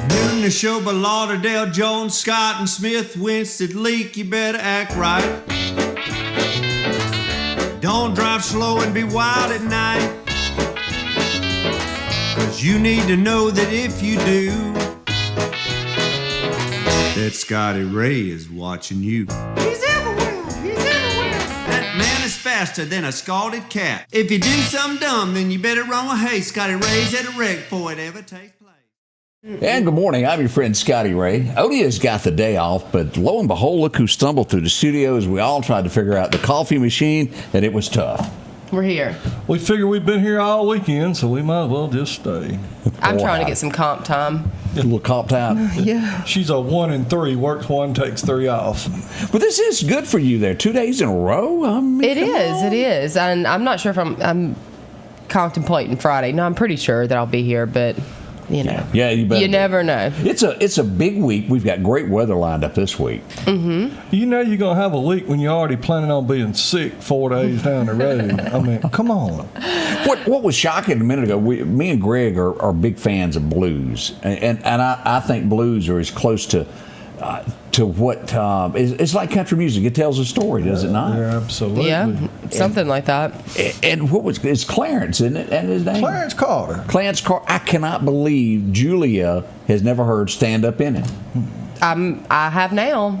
Doing the show by Lauderdale, Jones, Scott, and Smith, Winston, Leak, you better act right. Don't drive slow and be wild at night, 'cause you need to know that if you do, that Scotty Ray is watching you. He's everywhere, he's everywhere. That man is faster than a scalded cat. If you do something dumb, then you better run with haste. Scotty Ray's at a wreck before it ever takes place. And good morning. I'm your friend Scotty Ray. Odie has got the day off, but lo and behold, look who stumbled through the studio as we all tried to figure out the coffee machine, and it was tough. We're here. We figure we've been here all weekend, so we might as well just stay. I'm trying to get some comp time. A little copped out. Yeah. She's a 1 and 3, works 1, takes 3 off. But this is good for you there. 2 days in a row? I mean, It is. And I'm not sure if I'm contemplating Friday. No, I'm pretty sure that I'll be here, but you know. Yeah, you better. You never know. It's a big week. We've got great weather lined up this week. Mm-hmm. You know you're going to have a leak when you're already planning on being sick 4 days down the road. I mean, come on. What was shocking a minute ago, me and Greg are big fans of blues. And I think blues are as close to what it's like country music. It tells a story, does it not? Yeah, absolutely. Yeah, something like that. And it's Clarence, isn't it? And his name? Clarence Carter. Clarence Carter. I cannot believe Julia has never heard Stand Up In It. I have now.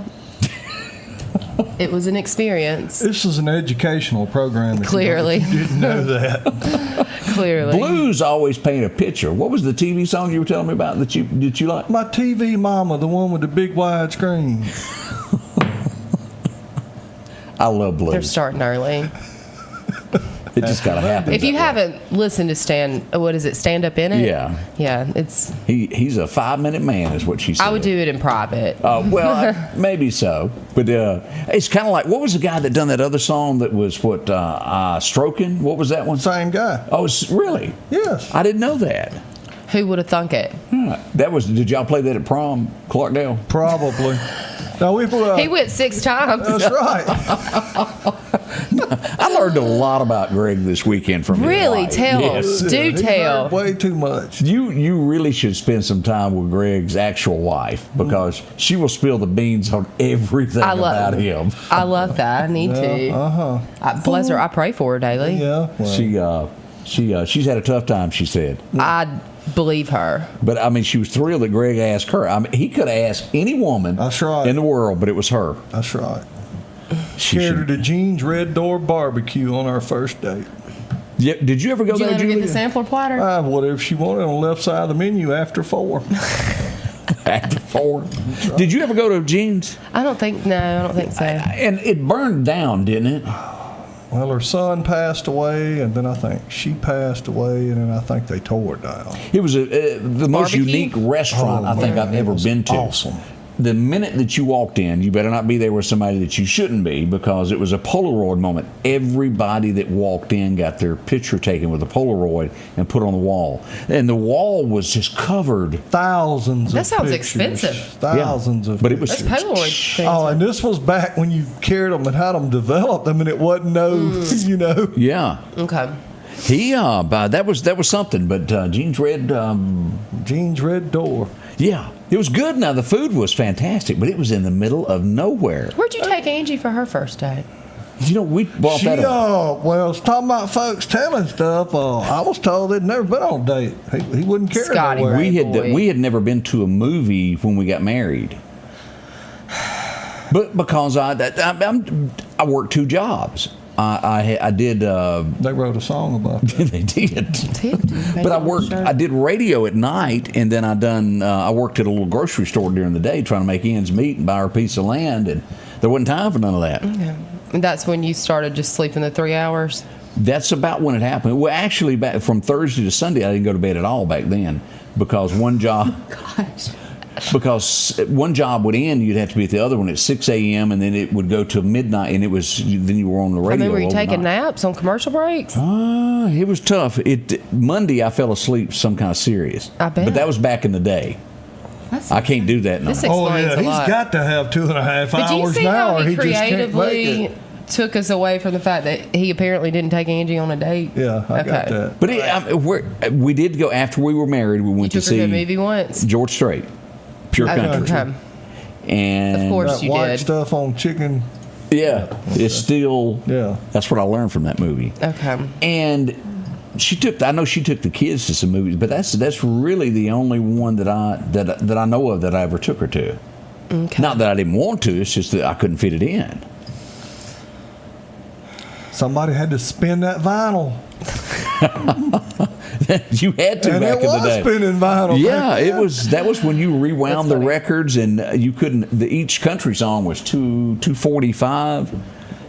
It was an experience. This is an educational program. Clearly. You didn't know that. Clearly. Blues always paint a picture. What was the TV song you were telling me about that you like? My TV mama, the one with the big wide screen. I love blues. They're starting early. It just gotta happen. If you haven't listened to Stand Up In It? Yeah. Yeah, it's. He's a 5-minute man, is what she said. I would do it in private. Well, maybe so, but it's kind of like, what was the guy that done that other song that was Stroking? What was that one? Same guy. Oh, really? Yes. I didn't know that. Who would have thunk it? Did y'all play that at prom, Clarkdale? Probably. No, he went 6 times. That's right. I learned a lot about Greg this weekend from his Really? wife. Tell. Yes. Do tell. Way too much. You really should spend some time with Greg's actual wife, because she will spill the beans on everything about him. I love that. I need to. Bless her. I pray for her daily. Yeah. Well. She's had a tough time, she said. I believe her. But I mean, she was thrilled that Greg asked her. I mean, he could have asked any woman That's right. in the world, but it was her. That's right. She Carried her to Gene's Red Door Barbecue on our first date. Yeah, did you ever go there, Did you let her Julia? get the sampler platter? Whatever she wanted on the left side of the menu after 4. After 4. Did you ever go to Gene's? I don't think so. And it burned down, didn't it? Well, her son passed away, and then I think she passed away, and then I think they tore it down. It was the most Barbecue? unique restaurant I think I've ever been to. Awesome. The minute that you walked in, you better not be there with somebody that you shouldn't be, because it was a Polaroid moment. Everybody that walked in got their picture taken with a Polaroid and put on the wall. And the wall was just covered. Thousands That of sounds pictures. expensive. Thousands of But it was That's Polaroid things. Oh, and this was back when you carried them and had them developed. I mean, it wasn't Yeah. Okay. He that was something, but Gene's Red Gene's Red Door. Yeah. It was good. Now the food was fantastic, but it was in the middle of nowhere. Where'd you take Angie for her first date? We bought that up. Well, it's talking about folks telling stuff. I was told they'd never been on a date. He wouldn't care. Scotty nowhere. Ray. We had never been to a movie when we got married. But because I worked 2 jobs. I did. They wrote a song about that. They did. But I did radio at night, and then I worked at a little grocery store during the day trying to make ends meet and buy her a piece of land, and there wasn't time for none of that. Okay. And that's when you started just sleeping the 3 hours? That's about when it happened. Well, actually, back from Thursday to Sunday, I didn't go to bed at all back then, because one job. Because one job would end, you'd have to be at the other one at 6 a.m. and then it would go to midnight, and then you were on the radio. Were you overnight. taking naps on commercial breaks? It was tough. Monday I fell asleep some kind of serious. I bet. But that was back in the day. I can't do that now. This explains a lot. He's got to have 2.5 But do you hours see now, how or he he just can't make creatively it. took us away from the fact that he apparently didn't take Angie on a date. Yeah, I got that. But we did go after we were married. We went to see a movie once. George Strait, Pure Country, and of course that you white did. stuff on chicken. Yeah, it's still. Yeah, that's what I learned from that movie. Okay, and I know she took the kids to some movies, but that's really the only one that I know of that I ever took her to. Okay. Not that I didn't want to; it's just that I couldn't fit it in. Somebody had to spin that vinyl. You had to and back in the day. It was spinning vinyl. Yeah, it was. That was when you rewound the records, and you couldn't. Each country song was 245.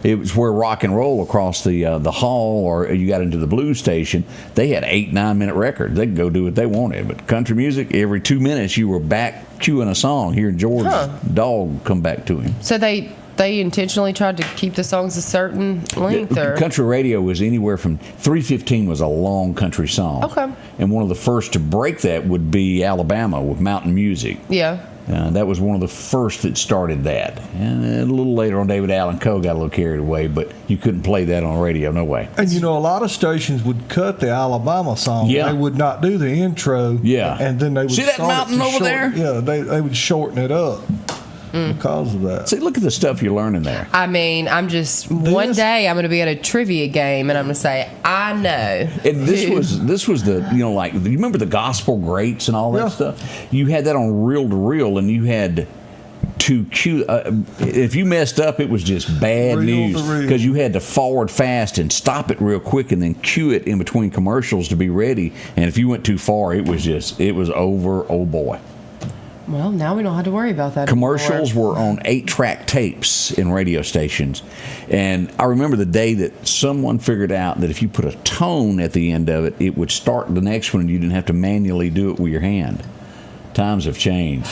It was where rock and roll across the hall, or you got into the blues station. They had 8-9 minute records. They could go do what they wanted. But country music, every 2 minutes you were back cueing a song, hearing George's dog come back to him. So they intentionally tried to keep the songs a certain length, or country radio was anywhere from 3:15 was a long country song. Okay. And one of the first to break that would be Alabama with Mountain Music. Yeah. That was one of the first that started that. And a little later on, David Allen Coe got a little carried away, but you couldn't play that on radio, no way. And a lot of stations would cut the Alabama song. Yeah. They would not do the intro. Yeah. And then they would see that mountain over there? Yeah, they would shorten it up because of that. See, look at the stuff you're learning there. I mean, one day I'm going to be at a trivia game and I'm going to say, I know. And this was the, like, you remember the gospel greats and all that stuff? You had that on reel to reel, and you had to cue. If you messed up, it was just bad news, because you had to forward fast and stop it real quick and then cue it in between commercials to be ready. And if you went too far, it was over. Oh boy. Well, now we don't have to worry about that Commercials anymore. were on 8-track tapes in radio stations. And I remember the day that someone figured out that if you put a tone at the end of it, it would start the next one and you didn't have to manually do it with your hand. Times have changed.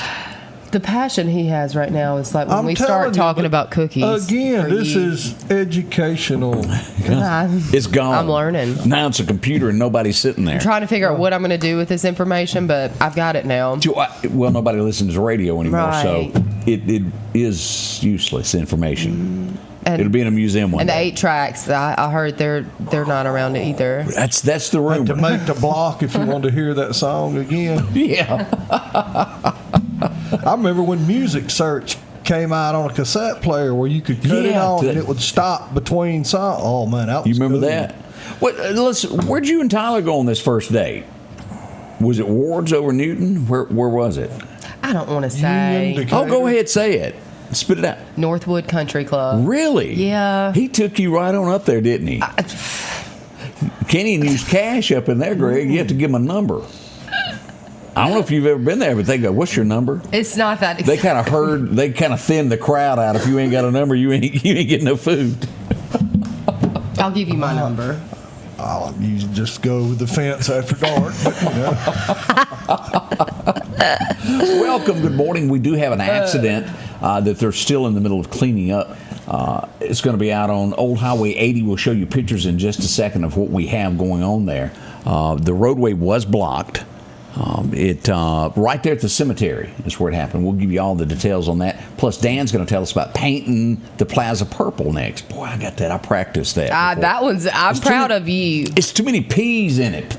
The passion he has right now is like when we start talking about cookies. Again, this is educational. It's gone. I'm learning. Now it's a computer and nobody's sitting there. I'm trying to figure out what I'm going to do with this information, but I've got it now. Well, nobody listens to radio anymore, right. So it is useless information. It'll be in a museum one day. And the 8 tracks, I heard they're not around it either. That's the rumor. To make the block if you want to hear that song again. Yeah. I remember when Music Search came out on a cassette player where you could cut it on and it would stop between songs. Oh man, that was You remember cool. that? Where'd you and Tyler go on this first date? Was it Ward's over Newton? Where was it? I don't want to say. Go ahead, say it. Spit it out. Northwood Country Club. Really? Yeah. He took you right on up there, didn't he? Can't even use cash up in there, Greg. You have to give him a number. I don't know if you've ever been there, but they go, "What's your number?" It's not that. They kind of thin the crowd out. If you ain't got a number, you ain't getting no food. I'll give you my number. You just go with the fence after dark. Welcome. Good morning. We do have an accident that they're still in the middle of cleaning up. It's going to be out on Old Highway 80. We'll show you pictures in just a second of what we have going on there. The roadway was blocked. Right there at the cemetery is where it happened. We'll give you all the details on that. Plus, Dan's going to tell us about painting the plaza purple next. Boy, I got that. I practiced that. I'm proud of you. It's too many P's in it.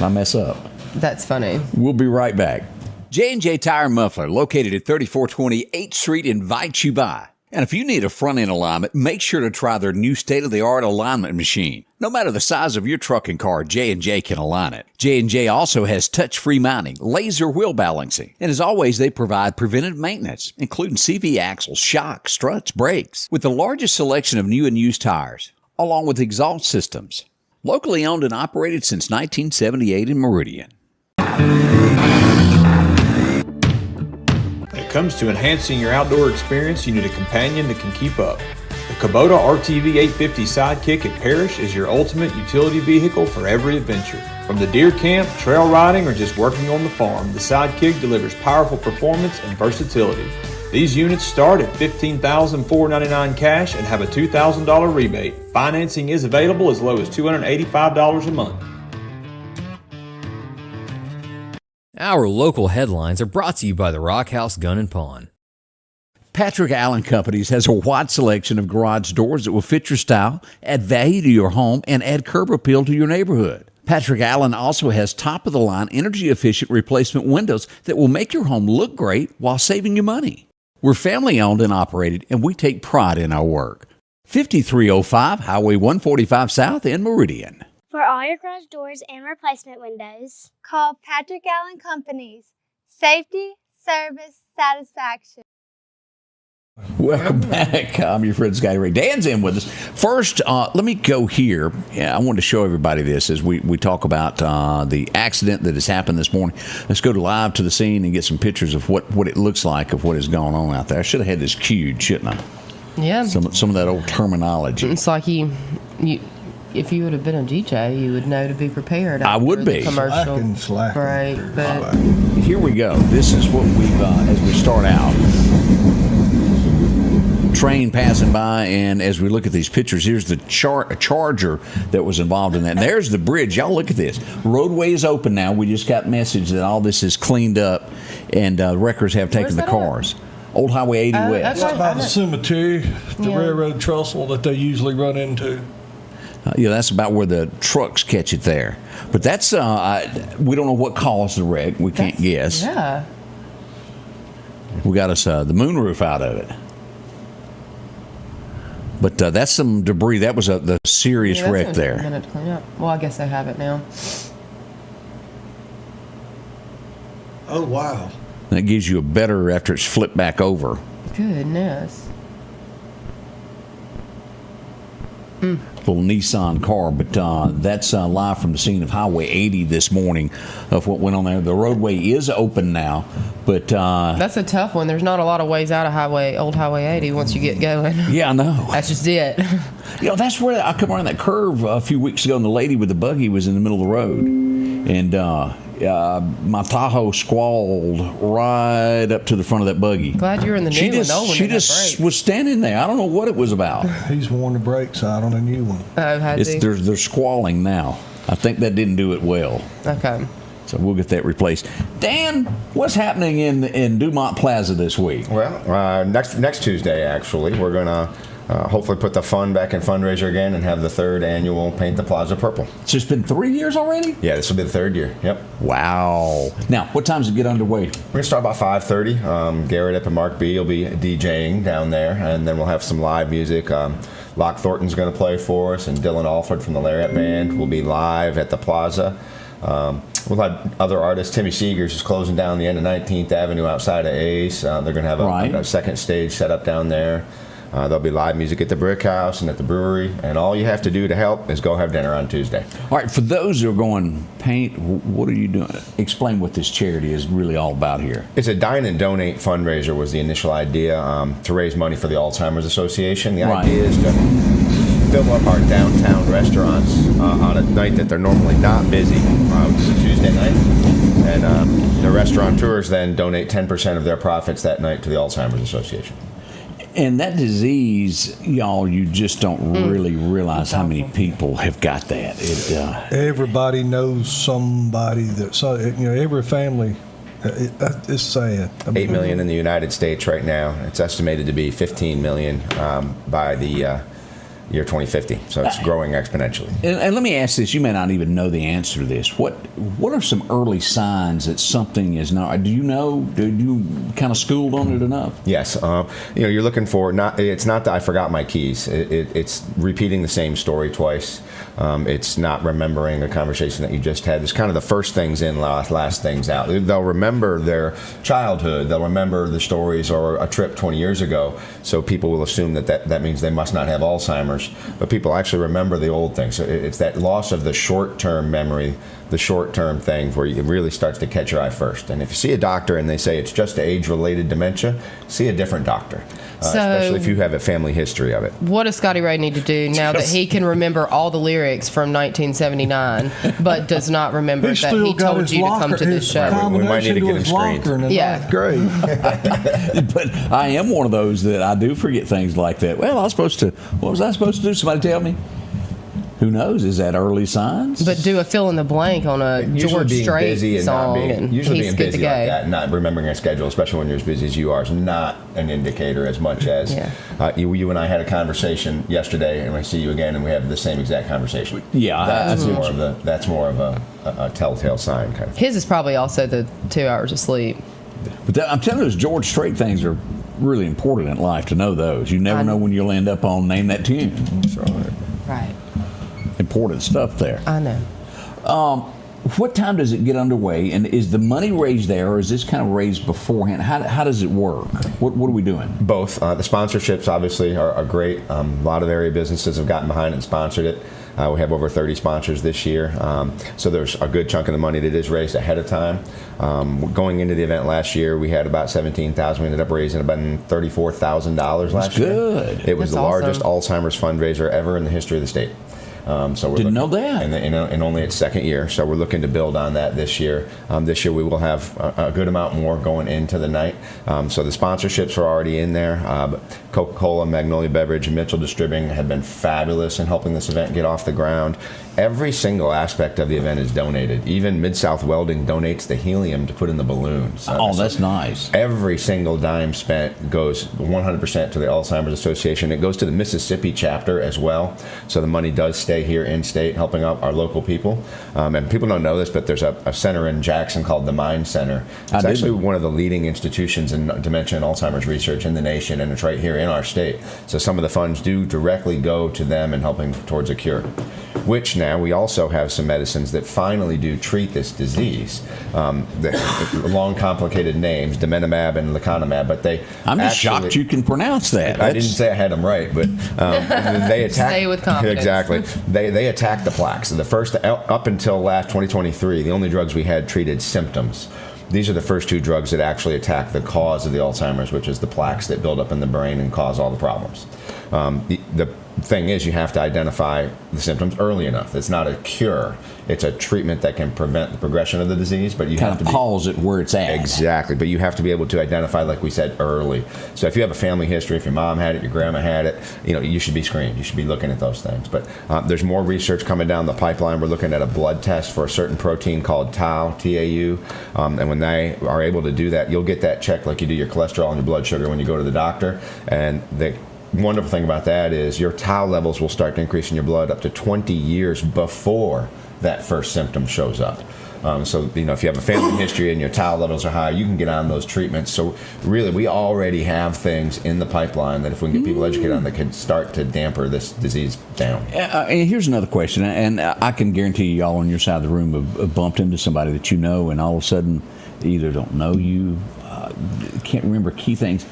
I mess up. That's funny. We'll be right back. J&J Tire Muffler, located at 3420 8th Street, invites you by. And if you need a front-end alignment, make sure to try their new state-of-the-art alignment machine. No matter the size of your truck and car, J&J can align it. J&J also has touch-free mounting, laser wheel balancing, and as always, they provide preventive maintenance, including CV axles, shocks, struts, brakes, with the largest selection of new and used tires, along with exhaust systems. Locally owned and operated since 1978 in Meridian. When it comes to enhancing your outdoor experience, you need a companion that can keep up. The Kubota RTV 850 Sidekick at Parrish is your ultimate utility vehicle for every adventure. From the deer camp, trail riding, or just working on the farm, the Sidekick delivers powerful performance and versatility. These units start at $15,499 cash and have a $2,000 rebate. Financing is available as low as $285 a month. Our local headlines are brought to you by the Rock House Gun and Pawn. Patrick Allen Companies has a wide selection of garage doors that will fit your style, add value to your home, and add curb appeal to your neighborhood. Patrick Allen also has top-of-the-line, energy-efficient replacement windows that will make your home look great while saving you money. We're family-owned and operated, and we take pride in our work. 5305 Highway 145 South in Meridian. For all your garage doors and replacement windows, call Patrick Allen Companies. Safety, service, satisfaction. Welcome back. I'm your friend Scotty Ray. Dan's in with us. First, let me go here. Yeah, I wanted to show everybody this as we talk about the accident that has happened this morning. Let's go live to the scene and get some pictures of what it looks like of what is going on out there. I should have had this cued, shouldn't I? Yeah. Some of that old terminology. It's like if you would have been a DJ, you would know to be prepared. I would be. Commercial slacking. break, but here we go. This is what we've as we start out. Train passing by, and as we look at these pictures, here's the charger that was involved in that. And there's the bridge. Y'all look at this. Roadway is open now. We just got message that all this is cleaned up, and wreckers have taken the cars. Old Highway 80 West. That's by the cemetery, the railroad trestle that they usually run into. Yeah, that's about where the trucks catch it there. But that's, we don't know what caused the wreck. We can't guess. Yeah. We got us the moonroof out of it. But that's some debris. That was the serious wreck there. Take a minute to clean up. Well, I guess they have it now. Oh, wow. That gives you a better after it's flipped back over. Goodness. Little Nissan car, but that's live from the scene of Highway 80 this morning of what went on there. The roadway is open now, but that's a tough one. There's not a lot of ways out of Old Highway 80 once you get going. Yeah, I know. That's just it. You know, that's where I come around that curve a few weeks ago, and the lady with the buggy was in the middle of the road, and my Tahoe squalled right up to the front of that buggy. Glad you're in the new one. She just was standing there. I don't know what it was about. He's worn the brakes out on a new one. Oh, has he? They're squalling now. I think that didn't do it well. Okay. So we'll get that replaced. Dan, what's happening in Dumont Plaza this week? Well, next Tuesday, actually, we're going to hopefully put the fun back in fundraiser again and have the third annual Paint the Plaza Purple. So it's been 3 years already? Yeah, this will be the third year. Yep. Wow. Now, what time does it get underway? We're going to start about 5:30. Garrett Epp and Mark B will be DJing down there, and then we'll have some live music. Locke Thornton's going to play for us, and Dylan Alford from the Lariat Band will be live at the Plaza. We'll have other artists. Timmy Seegers is closing down the end of 19th Avenue outside of Ace. They're going to have a second stage set up down there. There'll be live music at the Brick House and at the brewery, and all you have to do to help is go have dinner on Tuesday. All right, for those who are going, Paint, what are you doing? Explain what this charity is really all about here. It's a dine and donate fundraiser was the initial idea to raise money for the Alzheimer's Association. The idea is to fill up our downtown restaurants on a night that they're normally not busy, which is a Tuesday night. And the restaurateurs then donate 10% of their profits that night to the Alzheimer's Association. And that disease, y'all, you just don't really realize how many people have got that. Everybody knows somebody that, every family. It's sad. 8 million in the United States right now. It's estimated to be 15 million by the year 2050. So it's growing exponentially. And let me ask this: you may not even know the answer to this. What are some early signs that something is not? Do you know? Did you kind of schooled on it enough? Yes. You're looking for it's not that I forgot my keys. It's repeating the same story twice. It's not remembering a conversation that you just had. It's kind of the first things in, last things out. They'll remember their childhood. They'll remember the stories or a trip 20 years ago. So people will assume that means they must not have Alzheimer's. But people actually remember the old things. So it's that loss of the short-term memory, the short-term things where it really starts to catch your eye first. And if you see a doctor and they say it's just age-related dementia, see a different doctor, especially if you have a family history of it. What does Scotty Ray need to do now that he can remember all the lyrics from 1979, but does not remember that he told you to come to this show? We might need to get him screened. Yeah. Great. But I am one of those that I do forget things like that. Well, what was I supposed to do? Somebody tell me? Who knows? Is that early signs? But do a fill in the blank on a George Strait song, and usually he's being good to busy go. like that, and not remembering a schedule, especially when you're as busy as you are, is not an indicator as much as you and I had a conversation yesterday, and I see you again, and we have the same exact conversation. Yeah, that's more of a telltale sign kind of. His is probably also the 2 hours of sleep. But I'm telling you, those George Strait things are really important in life to know those. You never know when you'll end up on Name That Tune. Right. Important stuff there. I know. What time does it get underway, and is the money raised there, or is this kind of raised beforehand? How does it work? What are we doing? Both. The sponsorships obviously are great. A lot of area businesses have gotten behind it and sponsored it. We have over 30 sponsors this year, so there's a good chunk of the money that is raised ahead of time. Going into the event last year, we had about $17,000. We ended up raising about $34,000 last year. Good. It was the largest Alzheimer's fundraiser ever in the history of the state. So Didn't know that. And only its second year, so we're looking to build on that this year. This year we will have a good amount more going into the night. So the sponsorships are already in there. Coca-Cola, Magnolia Beverage, and Mitchell Distributing have been fabulous in helping this event get off the ground. Every single aspect of the event is donated. Even Mid-South Welding donates the helium to put in the balloons. That's nice. Every single dime spent goes 100% to the Alzheimer's Association. It goes to the Mississippi chapter as well. So the money does stay here in state, helping out our local people. And people don't know this, but there's a center in Jackson called the Mind Center. It's actually one of the leading institutions in dementia and Alzheimer's research in the nation, and it's right here in our state. So some of the funds do directly go to them and helping towards a cure. Which now we also have some medicines that finally do treat this disease. Long, complicated names, domenimab and lecanemab, but they. I'm just shocked you can pronounce that. I didn't say I had them right, but they attack. Say with confidence. Exactly. They attack the plaques. The first up until last 2023, the only drugs we had treated symptoms. These are the first two drugs that actually attack the cause of the Alzheimer's, which is the plaques that build up in the brain and cause all the problems. The thing is, you have to identify the symptoms early enough. It's not a cure. It's a treatment that can prevent the progression of the disease, but you have to pause it where it's at. Exactly, but you have to be able to identify, like we said, early. So if you have a family history, if your mom had it, your grandma had it, you should be screened. You should be looking at those things. But there's more research coming down the pipeline. We're looking at a blood test for a certain protein called tau, T-A-U, and when they are able to do that, you'll get that checked like you do your cholesterol and your blood sugar when you go to the doctor, and the wonderful thing about that is your tau levels will start to increase in your blood up to 20 years before that first symptom shows up. So, if you have a family history and your tau levels are high, you can get on those treatments. So, really, we already have things in the pipeline that if we can get people educated on, that can start to damper this disease down. And here's another question, and I can guarantee you all on your side of the room have bumped into somebody that you know, and all of a sudden they either don't know you, can't remember key things.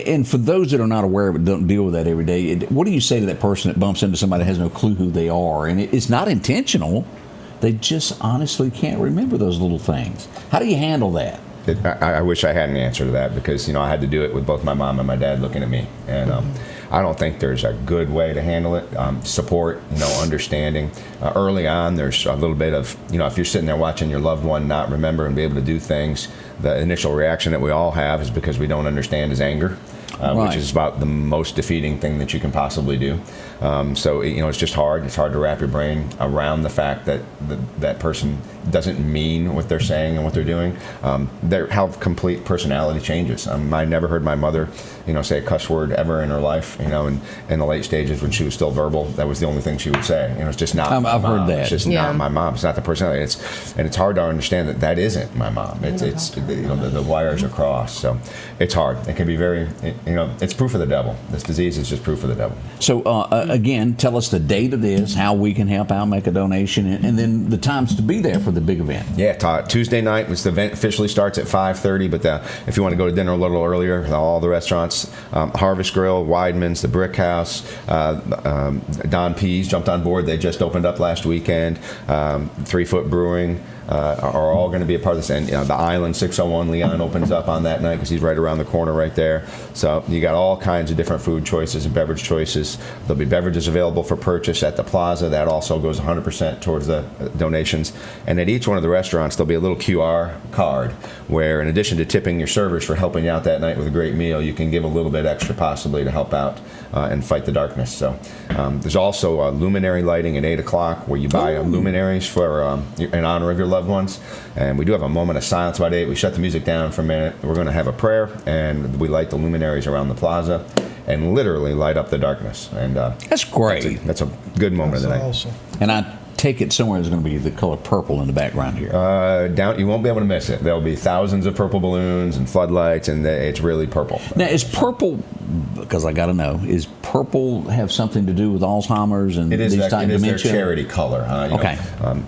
And for those that are not aware of it, don't deal with that every day, what do you say to that person that bumps into somebody that has no clue who they are? And it's not intentional. They just honestly can't remember those little things. How do you handle that? I wish I had an answer to that because, I had to do it with both my mom and my dad looking at me. And I don't think there's a good way to handle it. Support, understanding. Early on, there's a little bit of, if you're sitting there watching your loved one not remember and be able to do things, the initial reaction that we all have is because we don't understand is anger. Which is about the most defeating thing that you can possibly do. So, it's just hard. It's hard to wrap your brain around the fact that that person doesn't mean what they're saying and what they're doing. They have complete personality changes. I never heard my mother, say a cuss word ever in her life. In the late stages when she was still verbal, that was the only thing she would say. It's just not. I've heard that. It's just not my mom. It's not the personality. It's hard to understand that isn't my mom. It's the wires are crossed. So it's hard. It can be very. It's proof of the devil. This disease is just proof of the devil. So, again, tell us the date of this, how we can help out, make a donation, and then the times to be there for the big event. Yeah, Tuesday night, which the event officially starts at 5:30, but if you want to go to dinner a little earlier, all the restaurants, Harvest Grill, Weidman's, the Brick House, Don P's jumped on board. They just opened up last weekend. 3 Foot Brewing, are all going to be a part of this. And the Island 601, Leon opens up on that night because he's right around the corner right there. So you got all kinds of different food choices and beverage choices. There'll be beverages available for purchase at the plaza. That also goes 100% towards the donations. And at each one of the restaurants, there'll be a little QR card where, in addition to tipping your servers for helping you out that night with a great meal, you can give a little bit extra possibly to help out and fight the darkness. So there's also luminary lighting at 8 o'clock where you buy luminaries for in honor of your loved ones. And we do have a moment of silence about 8. We shut the music down for a minute. We're going to have a prayer, and we light the luminaries around the plaza and literally light up the darkness. And that's great. That's a good moment of the night. Awesome. And I take it somewhere is going to be the color purple in the background here. You won't be able to miss it. There'll be thousands of purple balloons and floodlights, and it's really purple. Now, is purple, because I got to know, is purple have something to do with Alzheimer's and these type of dementia? It is their charity color. Okay.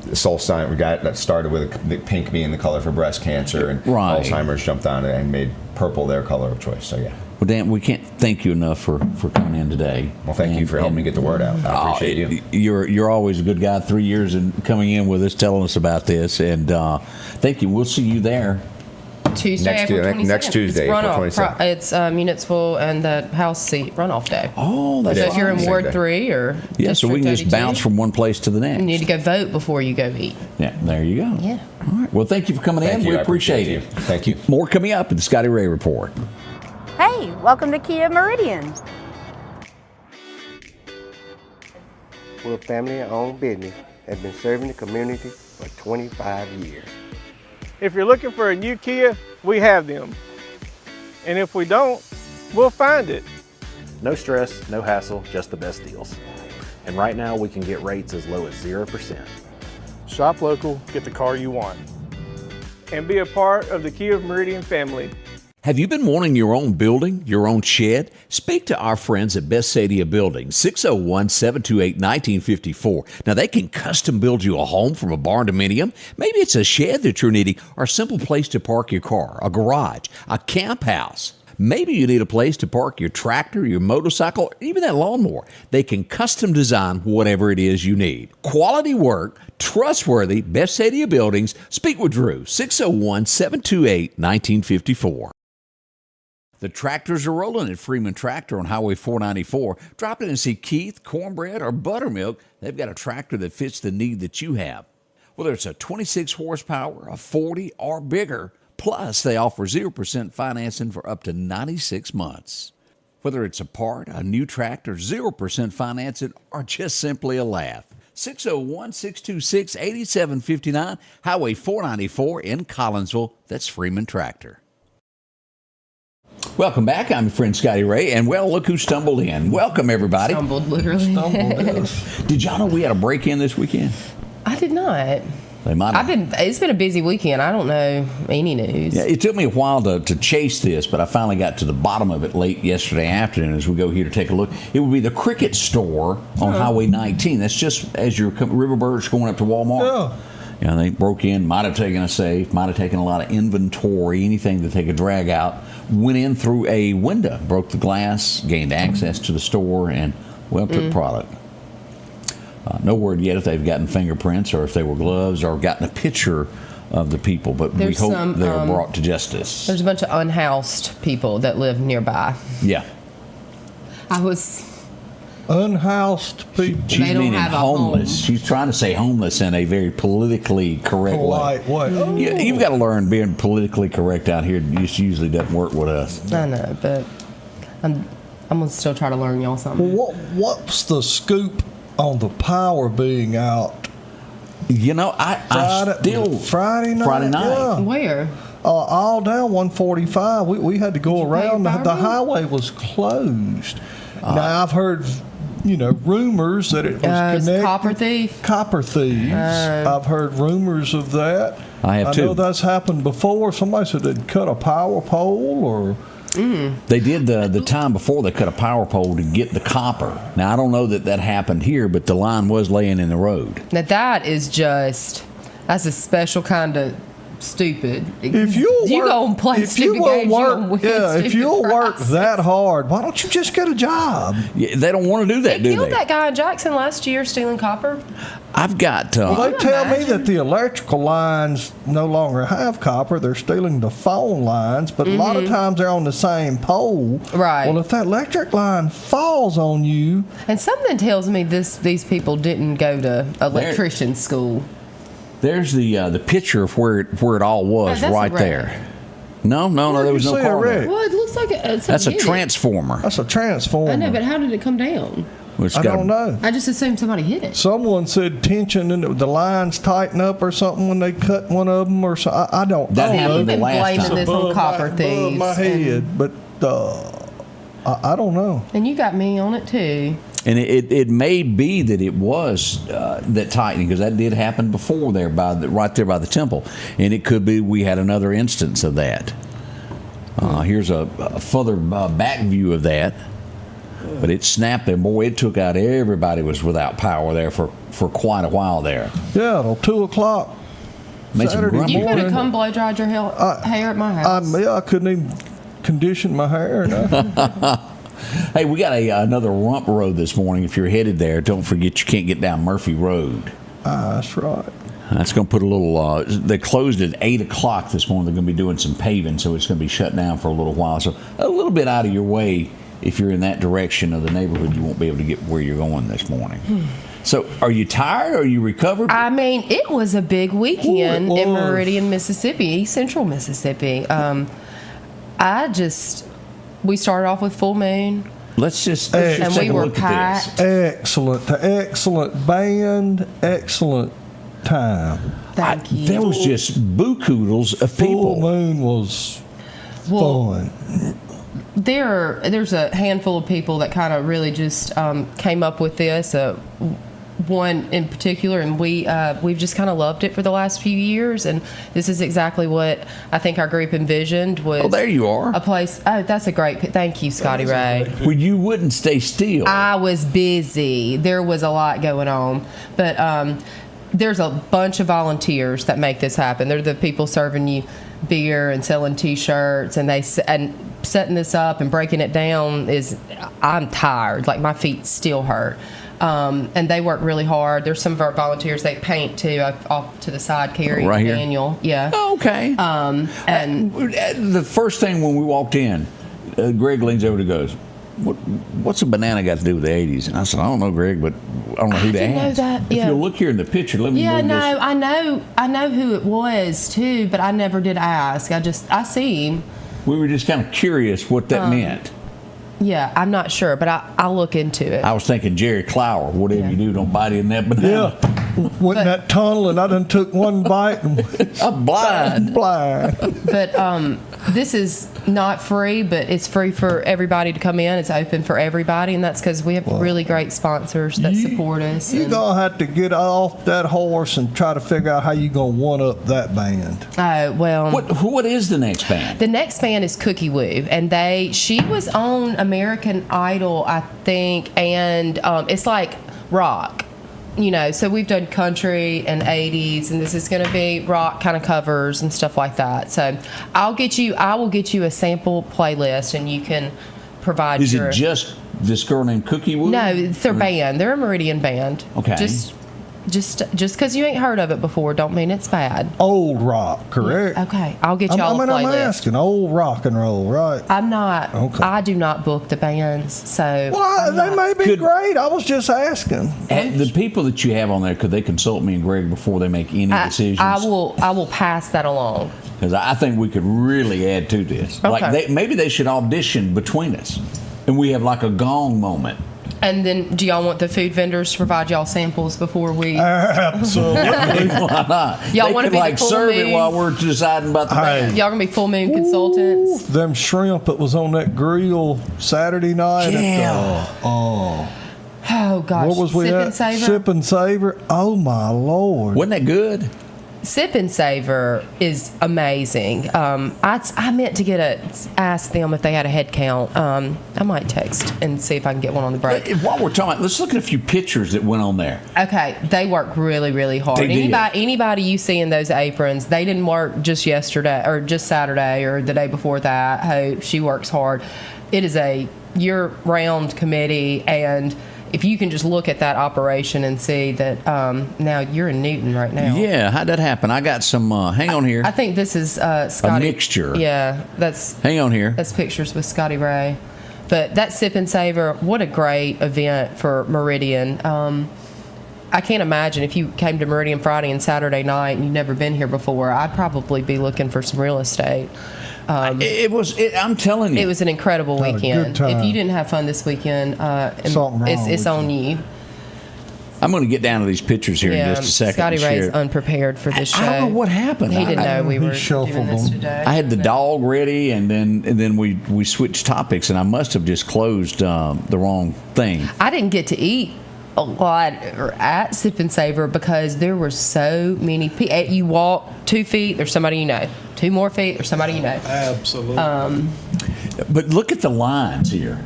The Soul Sign, we got that started with the pink being the color for breast cancer, and Alzheimer's jumped on it and made purple their color of choice. So yeah. Well, Dan, we can't thank you enough for coming in today. Well, thank you for helping me get the word out. I appreciate you. You're always a good guy. 3 years and coming in with us, telling us about this, and thank you. We'll see you there Tuesday, next Tuesday, April 27th. It's municipal and the House seat runoff day. Oh, that's so if you're in Ward 3 or so we can just 32, bounce from one place to the next. You need to go vote before you go eat. Yeah, there you go. Yeah. All right. Well, thank you for coming in. We appreciate it. Thank you. More coming up in the Scotty Ray Report. Hey, welcome to Kia Meridian. We're a family-owned business that's been serving the community for 25 years. If you're looking for a new Kia, we have them. And if we don't, we'll find it. No stress, no hassle, just the best deals. And right now we can get rates as low as 0%. Shop local, get the car you want. And be a part of the Kia Meridian family. Have you been wanting your own building, your own shed? Speak to our friends at Best Sadia Building, 601-728-1954. Now, they can custom build you a home from a barn dominium. Maybe it's a shed that you're needing, or a simple place to park your car, a garage, a camp house. Maybe you need a place to park your tractor, your motorcycle, or even that lawnmower. They can custom design whatever it is you need. Quality work, trustworthy, Best Sadia Buildings. Speak with Drew, 601-728-1954. The tractors are rolling at Freeman Tractor on Highway 494. Drop in and see Keith, Cornbread, or Buttermilk. They've got a tractor that fits the need that you have. Whether it's a 26 horsepower, a 40, or bigger. Plus, they offer 0% financing for up to 96 months. Whether it's a part, a new tractor, 0% financing, or just simply a laugh. 601-626-8759, Highway 494 in Collinsville. That's Freeman Tractor. Welcome back. I'm your friend Scotty Ray, and well, look who stumbled in. Welcome, everybody. Stumbled, literally. Did y'all know we had a break-in this weekend? I did not. They might have. It's been a busy weekend. I don't know any news. Yeah, it took me a while to chase this, but I finally got to the bottom of it late yesterday afternoon as we go here to take a look. It would be the Cricket store on Highway 19. That's just as your Riverbird's going up to Walmart. Yeah. Yeah, they broke in, might have taken a safe, might have taken a lot of inventory, anything that they could drag out, went in through a window, broke the glass, gained access to the store, and, took product. No word yet if they've gotten fingerprints or if they were gloves or gotten a picture of the people, but we hope they're brought to justice. There's a bunch of unhoused people that live nearby. Yeah. Unhoused people. She's meaning homeless. She's trying to say homeless in a very politically correct way. Oh. You've got to learn being politically correct out here. This usually doesn't work with us. I know, but I'm going to still try to learn y'all something. Well, what's the scoop on the power being out? You know, Friday night. Yeah. Where? All down 145. We had to go around. The highway was closed. Now, I've heard, rumors that it was connected. Copper thieves. I've heard rumors of that. I have too. I know that's happened before. Somebody said they'd cut a power pole or... They did the time before they cut a power pole to get the copper. Now, I don't know that happened here, but the line was laying in the road. Now, that's a special kind of stupid. If you'll you work, go and play stupid games, if you'll work that hard, why don't you just get a job? Yeah, they don't want to do that, do they? They killed that guy in Jackson last year stealing copper. I've got. Well, they tell me that the electrical lines no longer have copper. They're stealing the phone lines, but a lot of times they're on the same pole. Right. Well, if that electric line falls on you, and something tells me these people didn't go to electrician school. There's the picture of where it all was right there. No, there was no car there. Well, it looks like that's a transformer. That's a transformer. I know, but how did it come down? I don't know. I just assumed somebody hit it. Someone said tension and the lines tighten up or something when they cut one of them or so. I don't know. Happened the last time. This on copper thieves. Above my head, but I don't know. And you got me on it too. And it may be that it was that tightening, because that did happen before there right there by the temple, and it could be we had another instance of that. Here's a further back view of that, but it snapped there. Boy, it took out everybody was without power there for quite a while there. Yeah, till 2:00. Saturday you could have come blow dried your hair at my house. I couldn't even condition my hair. Hey, we got another rump road this morning. If you're headed there, don't forget you can't get down Murphy Road. That's right. That's going to put a little. They closed at 8:00 this morning. They're going to be doing some paving, so it's going to be shut down for a little while. So a little bit out of your way. If you're in that direction of the neighborhood, you won't be able to get where you're going this morning. So, are you tired? Or are you recovered? I mean, it was a big weekend in Meridian, Mississippi, East Central Mississippi. We started off with full moon. Let's just take a look at this. Excellent band, excellent time. Thank you. There was just boo-koodles of people. Full moon was fun. There's a handful of people that kind of really just came up with this. One in particular, and we've just kind of loved it for the last few years, and this is exactly what I think our group envisioned was. Oh, there you are. A place. Oh, that's a great. Thank you, Scotty Ray. Well, you wouldn't stay still. I was busy. There was a lot going on, but there's a bunch of volunteers that make this happen. They're the people serving you beer and selling T-shirts, and setting this up and breaking it down I'm tired. Like my feet still hurt. And they work really hard. There's some of our volunteers, they paint too, off to the side, Carrie and Daniel. Yeah. Oh, okay. And the first thing when we walked in, Greg leans over and goes, what's a banana got to do with the 80s? And I said, I don't know, Greg, but I don't know who to ask. If you look here in the picture, let me move this. I know who it was too, but I never did ask. I see him. We were just kind of curious what that meant. Yeah, I'm not sure, but I'll look into it. I was thinking Jerry Clower, whatever you do, don't bite in that banana. Yeah, went in that tunnel and I done took one bite and I'm blind. But this is not free, but it's free for everybody to come in. It's open for everybody, and that's because we have really great sponsors that support us. You're going to have to get off that horse and try to figure out how you're going to one-up that band. Oh, well. What is the next band? The next band is Cookie Woo, and she was on American Idol, I think, and it's like rock. So we've done country and 80s, and this is going to be rock kind of covers and stuff like that. So I will get you a sample playlist, and you can provide. Is it just this girl named Cookie Woo? No, it's their band. They're a Meridian band. Okay. Just because you ain't heard of it before, don't mean it's bad. Old rock, correct? Okay, I'll get y'all a playlist. I'm asking, old rock and roll, right? I'm not. Okay. I do not book the bands, so. Well, they may be great. I was just asking. The people that you have on there, could they consult me and Greg before they make any decisions? I will pass that along. Because I think we could really add to this. Okay. Like maybe they should audition between us, and we have like a gong moment. And then, do y'all want the food vendors to provide y'all samples before we? Absolutely. Why not? Y'all want to be like the full serve moon? it while we're deciding about the band. Y'all gonna be full moon consultants. Them shrimp that was on that grill Saturday night. Yeah. Oh gosh. What was we Sip at? and Savor. Sip and Savor. Oh my Lord. Wasn't that good? Sip and Savor is amazing. I meant to ask them if they had a head count. I might text and see if I can get one on the break. While we're talking, let's look at a few pictures that went on there. Okay, they work really, really hard. Anybody you see in those aprons, they didn't work just yesterday or just Saturday or the day before that. Hope, she works hard. It is a year-round committee, and if you can just look at that operation and see that now you're in Newton right now. Yeah, how'd that happen? I got some, hang on here. I think this is Scotty. A mixture. Yeah, hang on here. That's pictures with Scotty Ray. But that Sip and Savor, what a great event for Meridian. I can't imagine if you came to Meridian Friday and Saturday night and you've never been here before, I'd probably be looking for some real estate. I'm telling you. It was an incredible weekend. If you didn't have fun this weekend, it's on you. I'm going to get down to these pictures here in just a second. Scotty Ray's unprepared for this show. I don't know what happened. He didn't know we were doing this today. I had the dog ready, and then we switched topics, and I must have just closed the wrong thing. I didn't get to eat a lot at Sip and Savor because there were so many people. You walk 2 feet, there's somebody you know. 2 more feet, there's somebody you know. Absolutely. But look at the lines here.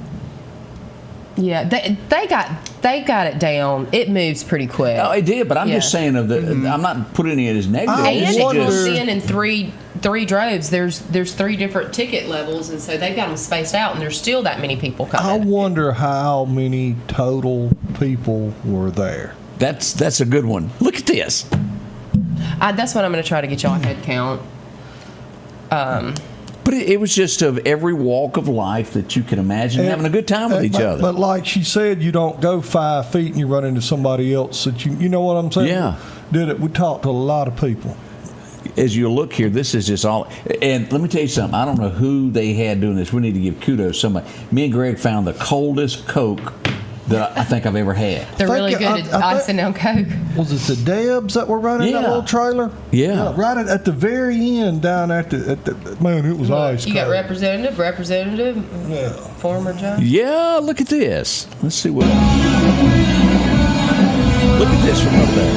Yeah, they got it down. It moves pretty quick. Oh, it did, but I'm just saying I'm not putting it as negative. And it comes in three droves. There's 3 different ticket levels, and so they've got them spaced out, and there's still that many people coming. I wonder how many total people were there. That's a good one. Look at this. That's what I'm going to try to get y'all a head count. But it was just of every walk of life that you can imagine, having a good time with each other. But like she said, you don't go 5 feet and you run into somebody else that you know what I'm saying? Yeah. We talked to a lot of people. As you look here, this is just all. And let me tell you something. I don't know who they had doing this. We need to give kudos to somebody. Me and Greg found the coldest Coke that I think I've ever had. They're really good at icing down Coke. Was it the Debs that were running that little trailer? Yeah. Right at the very end down at the man, it was ice cold. You got representative, former judge. Yeah, look at this. Let's see what. Look at this from up there.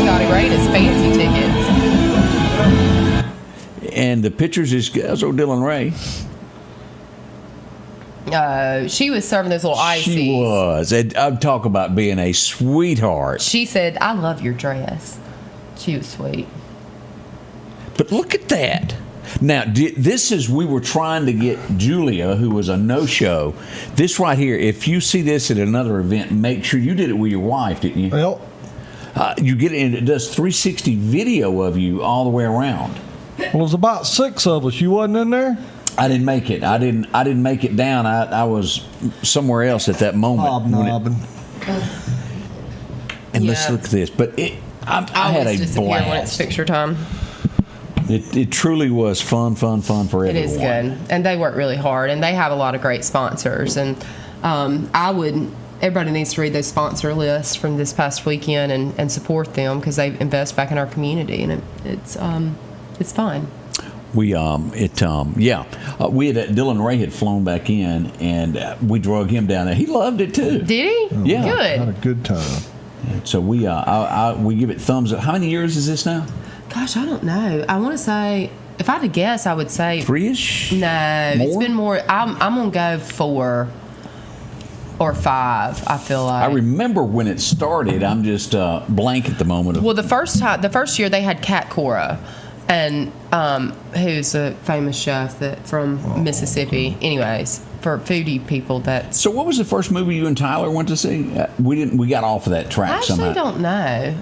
Scotty Ray has fancy tickets. And the pictures is old Dylan Ray. She was serving those little ices. She was. I'd talk about being a sweetheart. She said, "I love your dress." She was sweet. But look at that. Now, we were trying to get Julia, who was a no-show. This right here, if you see this at another event, make sure you did it with your wife, didn't you? Well, you get it, and it does 360 video of you all the way around. Well, there's about 6 of us. You wasn't in there? I didn't make it. I didn't make it down. I was somewhere else at that moment. Hobnobbing. And let's look at this. But I had a blast. When it's picture time. It truly was fun for everyone. It is good, and they work really hard, and they have a lot of great sponsors. And everybody needs to read those sponsor lists from this past weekend and support them because they invest back in our community, and it's fun. We Dylan Ray had flown back in, and we drug him down there. He loved it too. Did he? Yeah, good. Had a good time. So we give it thumbs up. How many years is this now? Gosh, I don't know. I want to say, if I had to guess, I would say 3-ish. No, more? It's been more. I'm gonna go 4 or 5. I feel like. I remember when it started. I'm just blank at the moment. Well, the first year they had Kat Cora, and who's a famous chef from Mississippi. Anyways, for foodie people, that's. So, what was the first movie you and Tyler went to see? We got off of that track somehow. I don't know.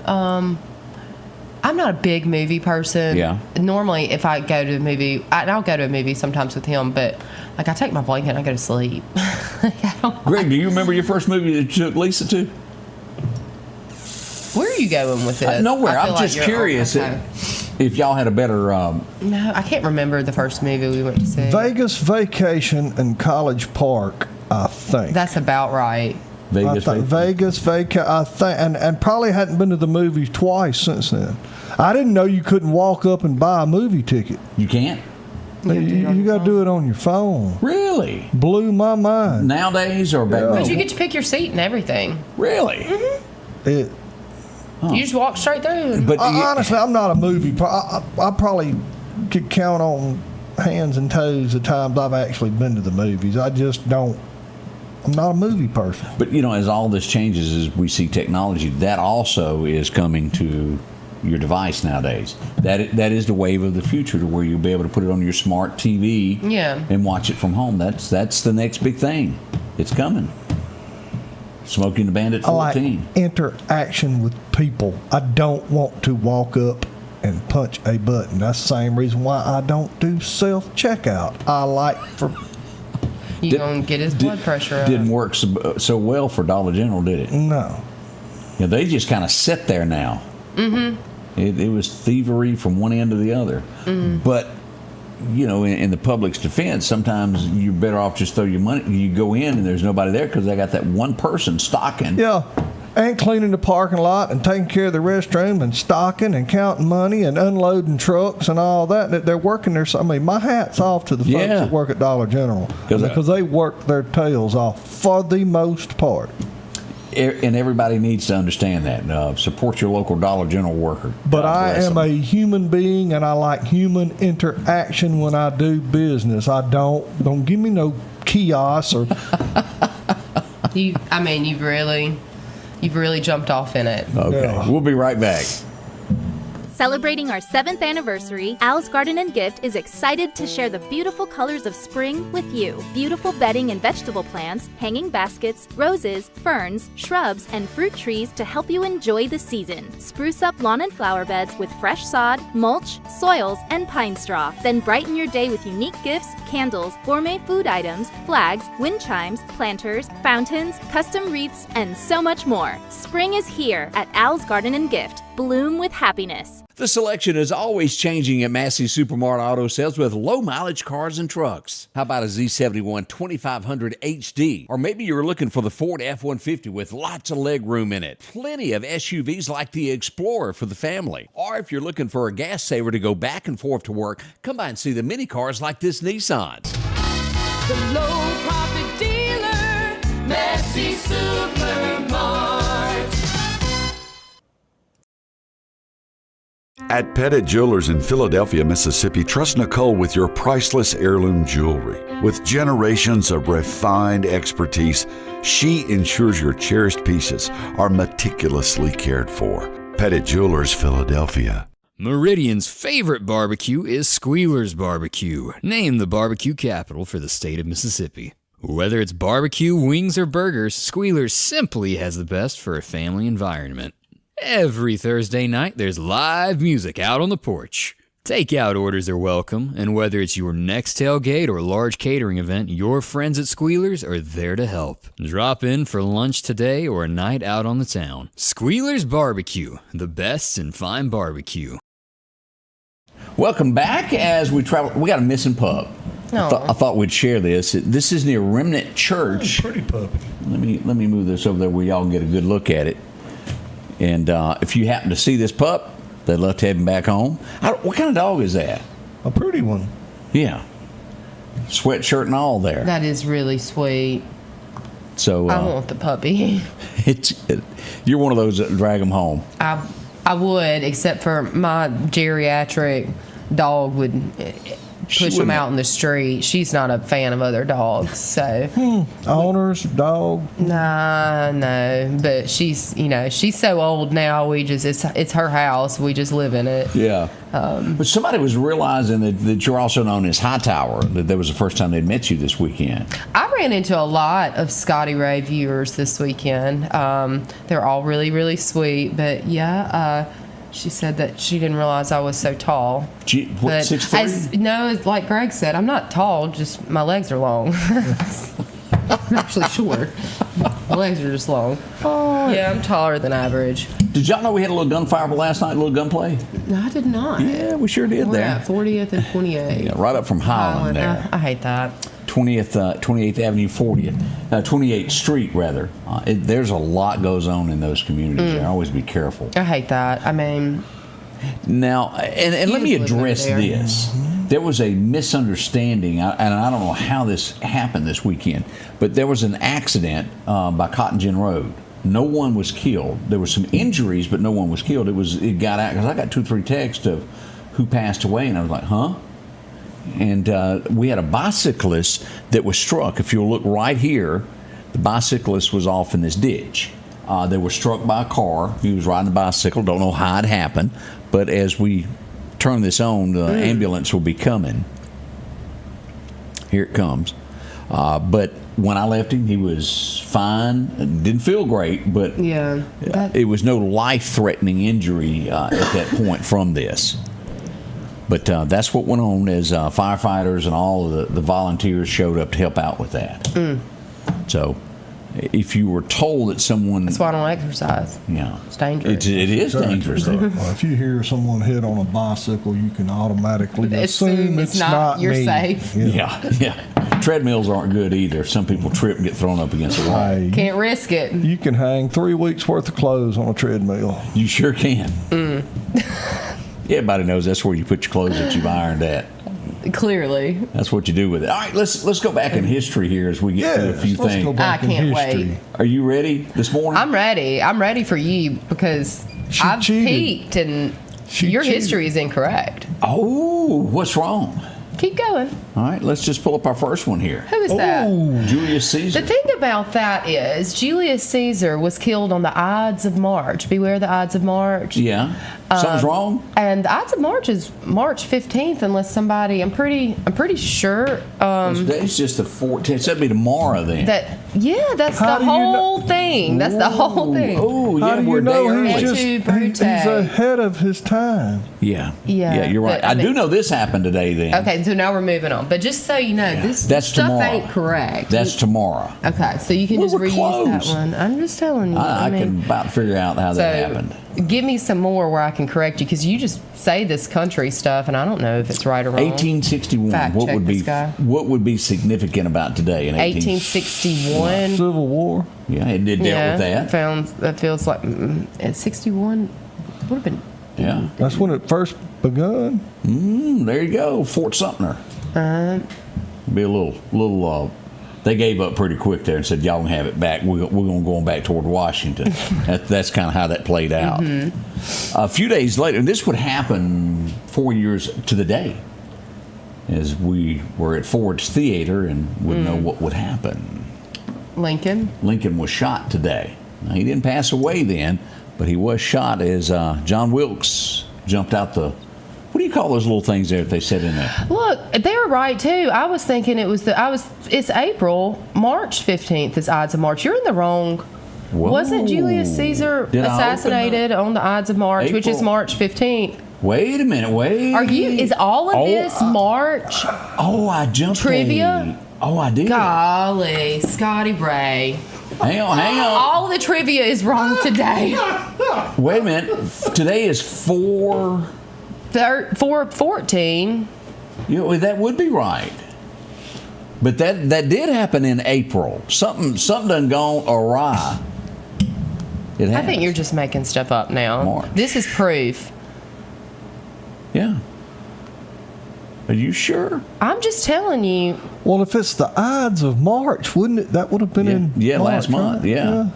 I'm not a big movie person. Yeah. Normally, if I go to a movie, I'll go to a movie sometimes with him, but like I take my blanket and I go to sleep. Greg, do you remember your first movie that you took Lisa to? Where are you going with this? Nowhere. I'm just curious if y'all had a better. No, I can't remember the first movie we went to see. Vegas Vacation and College Park, I think. That's about right. Vegas, I think, and probably hadn't been to the movies twice since then. I didn't know you couldn't walk up and buy a movie ticket. You can't? You got to do it on your phone. Really? Blew my mind. Nowadays or back then? But you get to pick your seat and everything. Really? Mm-hmm. You just walk straight through. But honestly, I'm not a movie. I probably could count on hands and toes the times I've actually been to the movies. I just don't. I'm not a movie person. But as all this changes, as we see technology, that also is coming to your device nowadays. That is the wave of the future, to where you'll be able to put it on your smart TV and watch it from home. That's the next big thing. It's coming. Smoking the Bandit 14. I like interaction with people. I don't want to walk up and punch a button. That's the same reason why I don't do self-checkout. I like for... You're going to get his blood pressure up. Didn't work so well for Dollar General, did it? No. They just kind of sit there now. Mm-hmm. It was thievery from one end to the other. Mm-hmm. But, in the public's defense, sometimes you're better off just throw your money. You go in and there's nobody there because they got that one person stocking. Yeah. And cleaning the parking lot and taking care of the restroom and stocking and counting money and unloading trucks and all that. They're working there. I mean, my hat's off to the folks that work at Dollar General because they work their tails off for the most part. And everybody needs to understand that. Support your local Dollar General worker. But I am a human being, and I like human interaction when I do business. I don't give me no kiosk or. You've really jumped off in it. Okay. Yeah. We'll be right back. Celebrating our 7th anniversary, Al's Garden & Gift is excited to share the beautiful colors of spring with you. Beautiful bedding and vegetable plants, hanging baskets, roses, ferns, shrubs, and fruit trees to help you enjoy the season. Spruce up lawn and flower beds with fresh sod, mulch, soils, and pine straw. Then brighten your day with unique gifts, candles, gourmet food items, flags, wind chimes, planters, fountains, custom wreaths, and so much more. Spring is here at Al's Garden & Gift. Bloom with happiness. The selection is always changing at Massey Supermart Auto Sales with low-mileage cars and trucks. How about a Z71 2500 HD? Or maybe you're looking for the Ford F-150 with lots of leg room in it. Plenty of SUVs like the Explorer for the family. Or if you're looking for a gas saver to go back and forth to work, come by and see the mini cars like this Nissan. The low-profit dealer, Massey Supermart. At Pettit Jewelers in Philadelphia, Mississippi, trust Nicole with your priceless heirloom jewelry. With generations of refined expertise, she ensures your cherished pieces are meticulously cared for. Pettit Jewelers, Philadelphia. Meridian's favorite barbecue is Squealer's Barbecue, named the barbecue capital for the state of Mississippi. Whether it's barbecue, wings, or burgers, Squealer's simply has the best for a family environment. Every Thursday night, there's live music out on the porch. Takeout orders are welcome, and whether it's your next tailgate or large catering event, your friends at Squealer's are there to help. Drop in for lunch today or a night out on the town. Squealer's Barbecue, the best in fine barbecue. Welcome back as we travel. We got a missing pup. I thought we'd share this. This is near Remnant Church. Oh, pretty puppy. Let me move this over there where y'all can get a good look at it. And if you happen to see this pup, they'd love to have him back home. What kind of dog is that? A pretty one. Yeah. Sweatshirt and all there. That is really sweet. So I want the puppy. You're one of those that drag them home. I would, except for my geriatric dog would push them out in the street. She's not a fan of other dogs, so. Owners, dog? Nah, no. But she's so old now. It's her house. We just live in it. Yeah. But somebody was realizing that you're also known as Hightower. That was the first time they'd met you this weekend. I ran into a lot of Scotty Ray viewers this weekend. They're all really, really sweet. But yeah, she said that she didn't realize I was so tall. 6'3"? No, like Greg said, I'm not tall, just my legs are long. I'm actually short. My legs are just long. Oh, yeah, I'm taller than average. Did y'all know we had a little gunfire last night, a little gunplay? No, I did not. Yeah, we sure did. We're there. At 40th and 28th. Yeah, right up from Highland there. I hate that. 28th Avenue, 28th Street, rather. There's a lot goes on in those communities. There. Always be careful. I hate that. I mean... Now, and let me address this. There was a misunderstanding, and I don't know how this happened this weekend, but there was an accident by Cotton Gin Road. No one was killed. There were some injuries, but no one was killed. It got out because I got 2 or 3 texts of who passed away, and I was like, huh? And we had a bicyclist that was struck. If you'll look right here, the bicyclist was off in this ditch. They were struck by a car. He was riding a bicycle. Don't know how it happened, but as we turn this on, the ambulance will be coming. Here it comes. But when I left him, he was fine. Didn't feel great, but it was no life-threatening injury at that point from this. But that's what went on as firefighters and all of the volunteers showed up to help out with that. So if you were told that someone... That's why I don't exercise. Yeah. It's dangerous. It is dangerous there. Well, if you hear someone hit on a bicycle, you can automatically assume it's not you're me. safe. Yeah. Treadmills aren't good either. Some people trip and get thrown up against the wall. Hey, Can't risk it. you can hang 3 weeks worth of clothes on a treadmill. You sure can. Everybody knows that's where you put your clothes that you've ironed at. Clearly. That's what you do with it. All right, let's go back in history here as we get to a few let's things. go back I can't in history. wait. Are you ready this morning? I'm ready. I'm ready for you because I've cheated. peeked and your cheated. history is incorrect. Oh, what's wrong? Keep going. All right, let's just pull up our first one here. Who is that? Julius Caesar. The thing about that is Julius Caesar was killed on the Ides of March. Beware the Ides of March. Yeah. Something's wrong? And the Ides of March is March 15th, unless somebody, I'm pretty sure. Today's just the 14th. That'd be tomorrow then. That's How the do you know- whole thing. That's the whole thing. Oh, How yeah, do we're you a day know early. he's ahead of his time? Yeah, Yeah, you're right. but, I do know this happened today then. Okay, so now we're moving on. But just so you know, this That's stuff tomorrow. ain't correct. That's tomorrow. Okay, so you can Well, just we're reuse that close. one. I'm just telling you. I mean, can about figure out how that happened. Give me some more where I can correct you, because you just say this country stuff, and I don't know if it's right or wrong. 1861. Fact What check would be this guy. what would be significant about today in 1861. Civil War. Yeah, it did deal with that. That feels like at 61 would have been. Yeah, That's when it first begun. there you go, Fort Sumter. Be a little. They gave up pretty quick there and said, "Y'all can have it back. We're going to go back toward Washington." That's kind of how that played out. A few days later, and this would happen 4 years to the day, as we were at Ford's Theater and would know what would happen. Lincoln was shot today. Now, he didn't pass away then, but he was shot as John Wilkes jumped out the. What do you call those little things there that they set in there? Look, they were right too. I was thinking it's April, March 15th is Ides of March. You're in the wrong. Whoa. Wasn't Julius Caesar Did I open assassinated on the Ides of March, which is April? March 15th? Wait a minute, Is all of this March? Oh, I jumped Trivia? I did. Golly, Scotty Ray. Hang on. All of the trivia is wrong today. Wait a minute. Today is 4/14. well, that would be right. But that did happen in April. Something done gone awry. It I has. think you're just making stuff up now. March. This is proof. Yeah. Are you sure? I'm just telling you. Well, if it's the Ides of March, wouldn't it? That would have been in March, last month. right?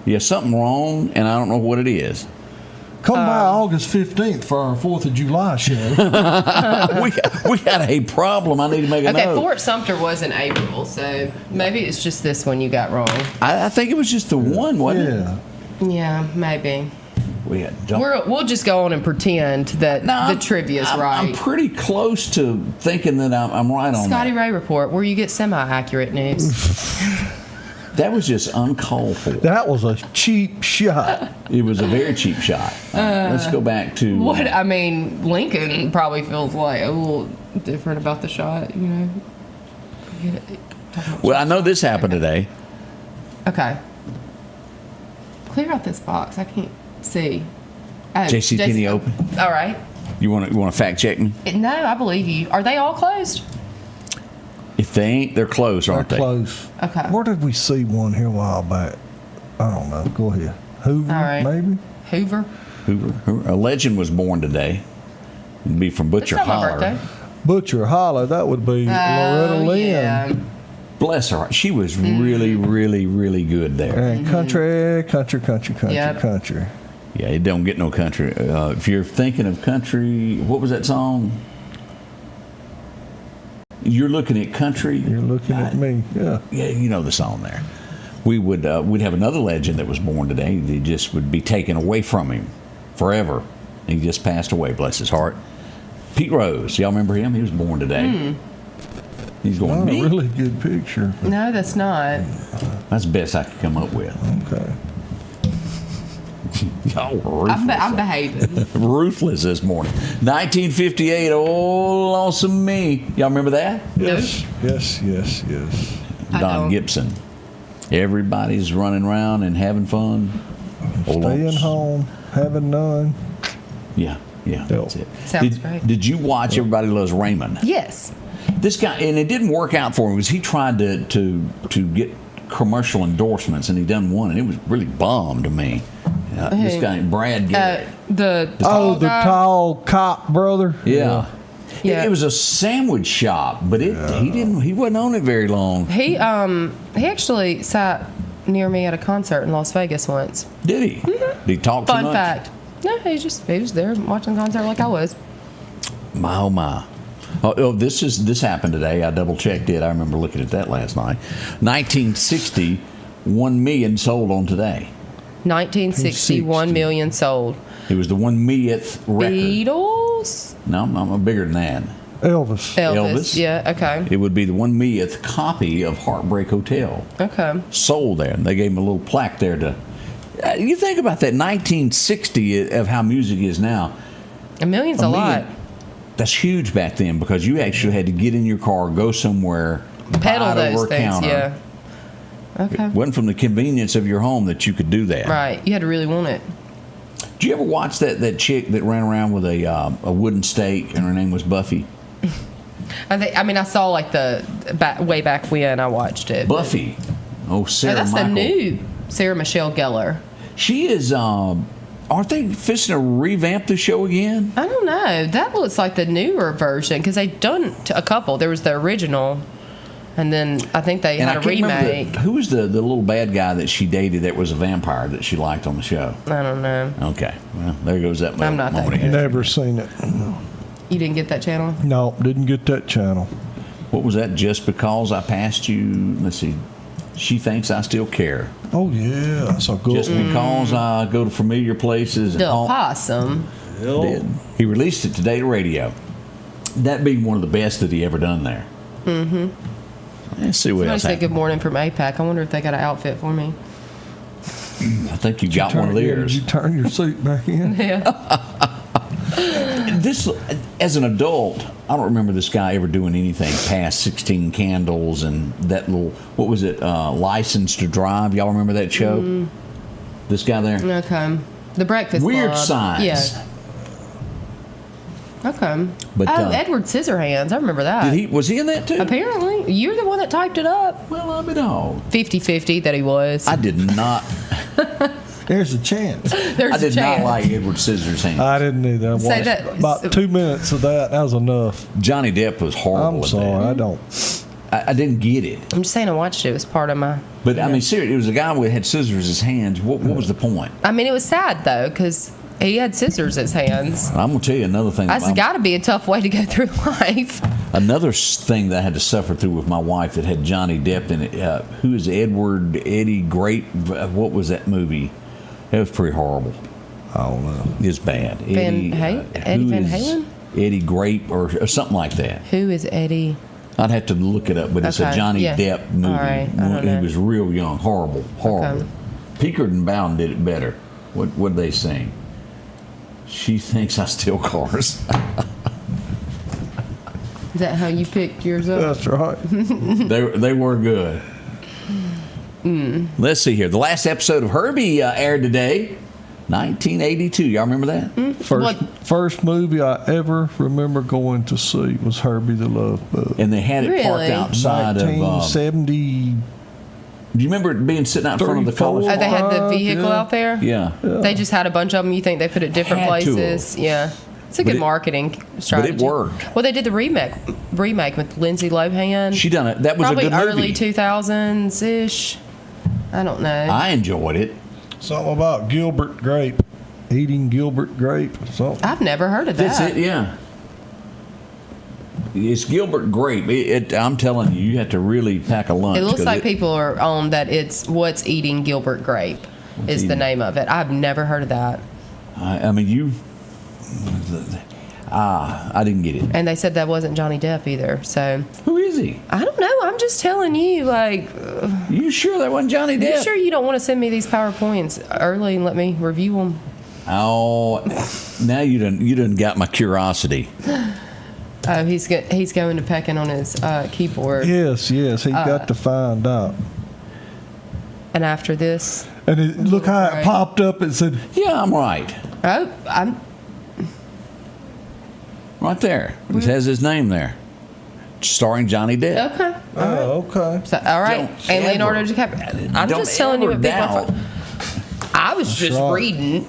Yeah, something wrong, and I don't know what it is. Come by August 15th for our 4th of July show. we got a problem. I need to make a note. Fort Sumter was in April, so maybe it's just this one you got wrong. I think it was just the one, wasn't it? Yeah, maybe. We'll just go on and pretend that the trivia's right. I'm pretty close to thinking that I'm right on Scotty that. Ray Report, where you get semi-accurate news. That was just uncalled for. That was a cheap shot. It was a very cheap shot. Let's go back to Lincoln probably feels like a little different about the shot, you know. Well, I know this happened today. Okay. Clear out this box. I can't see. JC Penney open. All right. You want to fact check me? No, I believe you. Are they all closed? If they ain't, they're closed, aren't they? They're close. Okay. Where did we see one here a while back? I don't know. Go ahead. Hoover, All right. maybe? Hoover. A legend was born today. It'd be from Butcher It's not my Holler. birthday. Butcher Holler. That would be Loretta Lynn. Yeah. Bless her. She was really, really, really good there. And country. Yeah, it don't get no country. If you're thinking of country, what was that song? You're looking at country. You're looking at me. Yeah. Yeah, you know the song there. We'd have another legend that was born today. He just would be taken away from him forever. He just passed away, bless his heart. Pete Rose, y'all remember him? He was born today. He's going, Not me? a really good picture. No, that's not. That's the best I could come up with. Okay. Y'all were ruthless. I'm behaving. Ruthless this morning. 1958, old awesome me. Y'all remember that? Yes. Don Gibson. Everybody's running around and having fun. Staying home, having none. Yeah, that's it. Sounds great. Did you watch Everybody Loves Raymond? Yes. This guy, and it didn't work out for him because he tried to get commercial endorsements, and he done one, and it was really bomb to me. This guy, Brad Garrett. The tall cop brother. Yeah. It was a sandwich shop, but he wasn't on it very long. He actually sat near me at a concert in Las Vegas once. Did he? Mm-hmm. Did he talk too much? Fun fact. No, he was there watching the concert like I was. My oh my. Oh, this happened today. I double checked it. I remember looking at that last night. 1960, 1 million sold on today. 1960, 1 million sold. It was the 1 millionth record. Beatles? No, I'm bigger than that. Elvis. Yeah, okay. It would be the 1 millionth copy of Heartbreak Hotel. Okay. Sold there. And they gave him a little plaque there to... you think about that, 1960 of how music is now. A million's a lot. That's huge back then because you actually had to get in your car, go somewhere, pedal buy it those over a things, counter. yeah. Okay. It wasn't from the convenience of your home that you could do that. Right. You had to really want it. Did you ever watch that chick that ran around with a wooden stake and her name was Buffy? I saw like way back when I watched it. Buffy. Sarah that's Michael. the new Sarah Michelle Gellar. She is, aren't they fixing to revamp the show again? I don't know. That looks like the newer version because they've done a couple. There was the original, and then I think they had a remake. Who was the little bad guy that she dated that was a vampire that she liked on the show? I don't know. Okay. Well, there goes that I'm not that moment. Never seen it. You didn't get that channel? No, didn't get that channel. What was that? Just because I passed you? Let's see. She thinks I still care. Oh, yeah. That's a good Just because I go to familiar places. The Possum. Did. He released it today to radio. That being one of the best that he ever done there. Mm-hmm. Let's see what Somebody else said happened. good morning from APAC. I wonder if they got an outfit for me. I think you got one of theirs. Did you turn your seat back in? Yeah. This, as an adult, I don't remember this guy ever doing anything past 16 Candles and that little, what was it, License to Drive? Y'all remember that show? This guy there? Okay. The Breakfast Weird Club. Science. Yeah. Okay. But, Edward Scissorhands. I remember that. Was he in that too? Apparently. You're the one that typed it up. Well, I mean, no. 50-50 that he was. I did not. There's a chance. I did not like Edward Scissorhands. I didn't either. I watched Say that- about 2 minutes of that. That was enough. Johnny Depp was horrible. I'm at sorry. that. I don't. I didn't get it. I'm just saying I watched it. It was part of my... But, I mean, seriously, it was a guy who had scissors in his hands. What was the point? I mean, it was sad, though, because he had scissors in his hands. I'm going to tell you another thing. That's got to be a tough way to go through life. Another thing that I had to suffer through with my wife that had Johnny Depp in it. Who is Eddie Great? What was that movie? It was pretty horrible. I don't know. It's bad. Eddie Van Halen? Eddie Grape or something like that. Who is Eddie? I'd have to look it up, but it's a Johnny Depp movie. All right. I don't He know. was real young. Horrible. Okay. Pickard and Bound did it better. What did they sing? She Thinks I Steal Cars. Is that how you picked yours up? That's right. They were good. Let's see here. The last episode of Herbie aired today, 1982. Y'all remember that? First movie I ever remember going to see was Herbie the Love Bug. And they had it parked Really? outside 1970. Do you remember it being sitting out in front of the college? Oh, they had the vehicle out there? Yeah. They just had a bunch of them. You think they put at different Had to places? have. Yeah. It's a good marketing strategy. But it worked. Well, they did the remake with Lindsay Lohan. She done it. That was probably a good early movie. 2000s ish. I don't know. I enjoyed it. Something about Gilbert Grape, eating Gilbert Grape. Something. I've never heard of that. That's it. Yeah. It's Gilbert Grape. I'm telling you, you have to really pack a lunch. It looks like people are on that. It's What's Eating Gilbert Grape is the name of it. I've never heard of that. I mean, you. I didn't get it. And they said that wasn't Johnny Depp either. So who is he? I don't know. I'm just telling you. Like, you sure that wasn't Johnny Depp? You sure you don't want to send me these PowerPoints early and let me review them? Oh, now you done got my curiosity. Oh, he's going to pecking on his keyboard. Yes, he got to find out. And after this, and look how it popped up and said, "Yeah, I'm right." Oh, I'm right there. It has his name there, starring Johnny Depp. okay. Okay. So, all right. And Leonardo DiCaprio. I'm just telling you what people. I was just reading.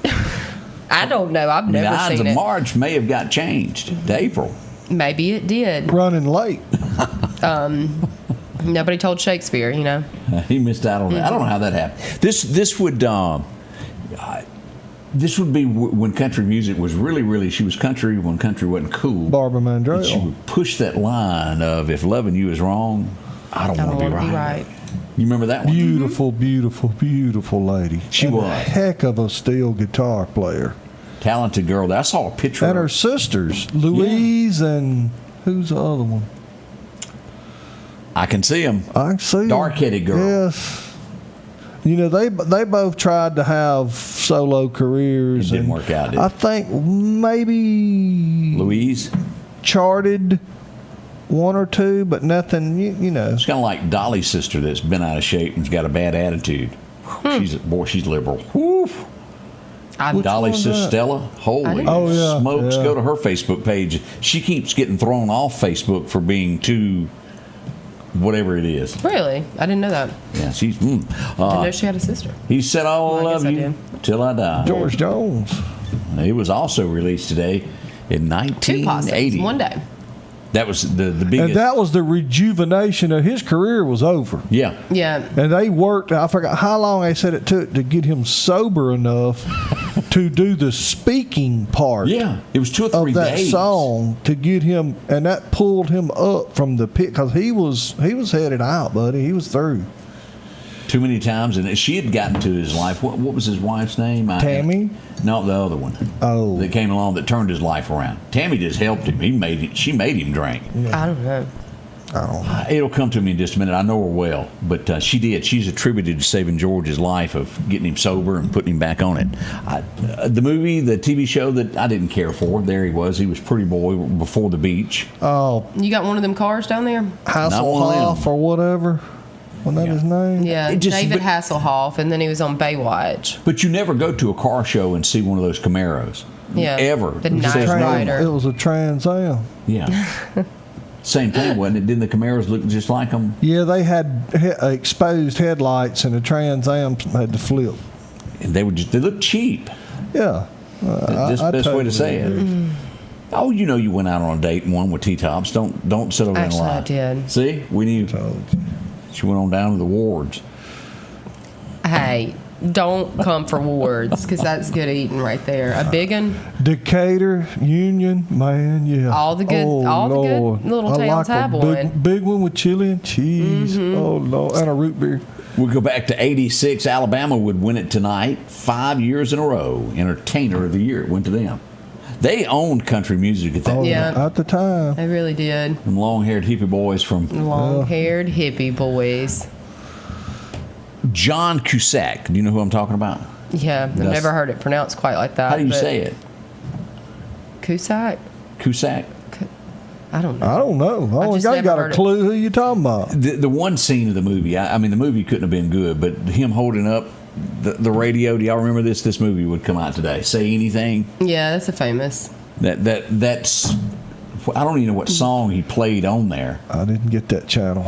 I don't know. I've never the seen odds it. of March may have got changed to April. Maybe it did. Running late. Nobody told Shakespeare, you know. He missed out on that. I don't know how that happened. This would be when country music was really. She was country when country wasn't cool. Barbara Mandrell. She would push that line of if loving you is wrong, I don't want to be right. You remember that one? Beautiful, beautiful, beautiful lady. She was a heck of a steel guitar player. Talented girl. I saw a picture and of her sisters, Louise and who's the other one? I can see them. I can see dark-headed girl. Yes. You know, they both tried to have solo careers. It didn't work out, did it? I think maybe Louise charted one or two, but nothing. You know, it's kind of like Dolly's sister that's been out of shape and's got a bad attitude. She's liberal. Woof. Dolly's sister Stella, holy smokes! Yeah. Go to her Facebook page. She keeps getting thrown off Facebook for being too, whatever it is. Really? I didn't know that. Yeah, she's. I didn't know she had a sister. He said, "I love you till I die." George Jones. It was also released today in 1980. One day. That was the biggest. And that was the rejuvenation of his career was over. Yeah. Yeah. And they worked, I forgot how long they said it took to get him sober enough to do the speaking part. Yeah. It was 2 or 3 of that days. song to get him, and that pulled him up from the pit because he was headed out, buddy. He was through. Too many times, and she had gotten to his life. What was his wife's name? Tammy? No, the other one. Oh, that came along that turned his life around. Tammy just helped him. She made him drink. I don't know. It'll come to me in just a minute. I know her well, but she did. She's attributed to saving George's life of getting him sober and putting him back on it. The movie, the TV show that I didn't care for. There he was. He was pretty boy before the beach. Oh, you got one of them cars down there? Hasselhoff or whatever. Wasn't that his name? Yeah, David Hasselhoff, and then he was on Baywatch. But you never go to a car show and see one of those Camaros. Yeah. Ever. The Knight Rider. It was a Trans Am. Yeah. Same thing, wasn't it? Didn't the Camaros look just like them? Yeah, they had exposed headlights, and the Trans Am had to flip. And they looked cheap. Yeah. That's the best way to say it. Mm. Oh, you know you went out on a date and one with T-Tops. Don't sit over and lie. Actually, I did. See? We knew. She went on down to the wards. Hey, don't come for wards, because that's good eating right there. A big one. Decatur, Union, man, yeah. All the good little towns have one. Big one with chili and cheese. Mm-hmm. Oh, Lord, and a root beer. We'll go back to 86. Alabama would win it tonight, 5 years in a row. Entertainer of the Year. It went to them. They owned country music at that time. Yeah. At the time. They really did. Them long-haired hippie boys from... Long-haired hippie boys. John Cusack. Do you know who I'm talking about? Yeah, I've never heard it pronounced quite like that. How do you say it? Cusack? Cusack? I don't know. I don't know. I only got a clue who you're talking about. The one scene of the movie, I mean, the movie couldn't have been good, but him holding up the radio, do y'all remember this? This movie would come out today. Say Anything? Yeah, that's a famous. That's... I don't even know what song he played on there. I didn't get that channel.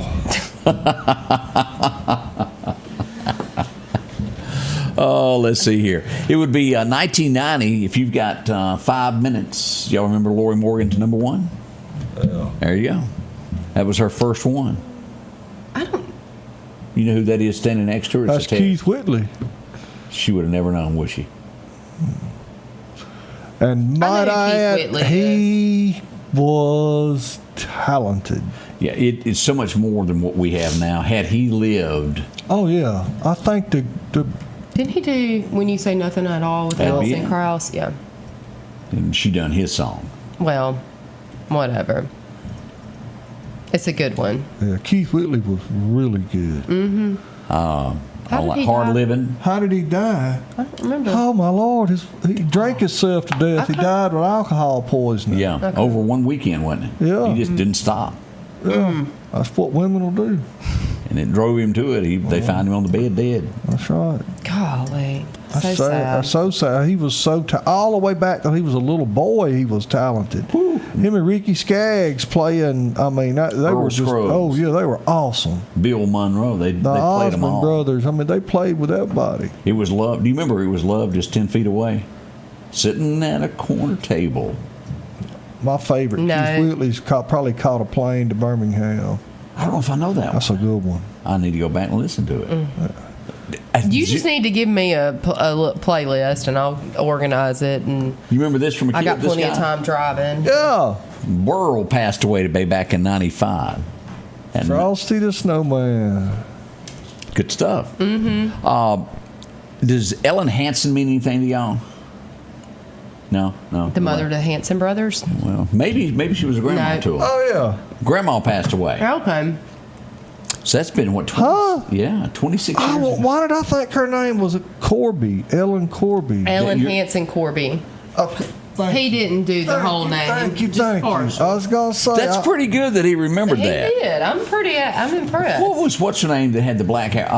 Oh, let's see here. It would be 1990 if you've got 5 minutes. Y'all remember Lori Morgan to number one? Yeah. There you go. That was her first one. I don't. You know who that is standing next to her? That's Keith Whitley. She would have never known, would she? And might I add, he was talented. Yeah, it's so much more than what we have now. Had he lived... Oh, yeah. I think the Didn't he do When You Say Nothing at All with Alison Krauss? Yeah. And she done his song. Well, whatever. It's a good one. Yeah, Keith Whitley was really good. Mm-hmm. Hard Living. How did he die? I don't remember. Oh, my Lord. He drank himself to death. He died with alcohol poisoning. Yeah, over one weekend, wasn't it? Yeah. He just didn't stop. Yeah, that's what women will do. And it drove him to it. They found him on the bed dead. That's right. Golly. So That's sad. That's so sad. He was so all the way back till he was a little boy. He was talented. Him and Ricky Skaggs playing. I mean, they were just. Scruggs. Oh yeah, they were awesome. Bill Monroe. They The played them Osmond all. brothers. I mean, they played with everybody. It was Love. Do you remember It Was Love just 10 feet away? Sitting at a corner table. My favorite. No. Keith Whitley's probably caught a plane to Birmingham. I don't know if I know that That's a good one. I need to go back and listen to it. You just need to give me a playlist and I'll organize it. And You remember this from a kid? I got This plenty of guy? time driving. Yeah. Burl passed away today back in 95. And Frosty the Snowman. good stuff. Mm-hmm. Does Ellen Hansen mean anything to y'all? No. The mother of the Hanson brothers. Well, maybe she was a grandma No. to him. Oh yeah. Grandma passed away. Okay. So that's been what? 20, Huh? Yeah, 26 years. Oh, ago. why did I think her name was Corby? Ellen Corby. Ellen Hanson Corby. He didn't do the whole name. Thank you. just partial. I was gonna say That's pretty good that he remembered He that. did. I'm impressed. What's her name that had the black hair?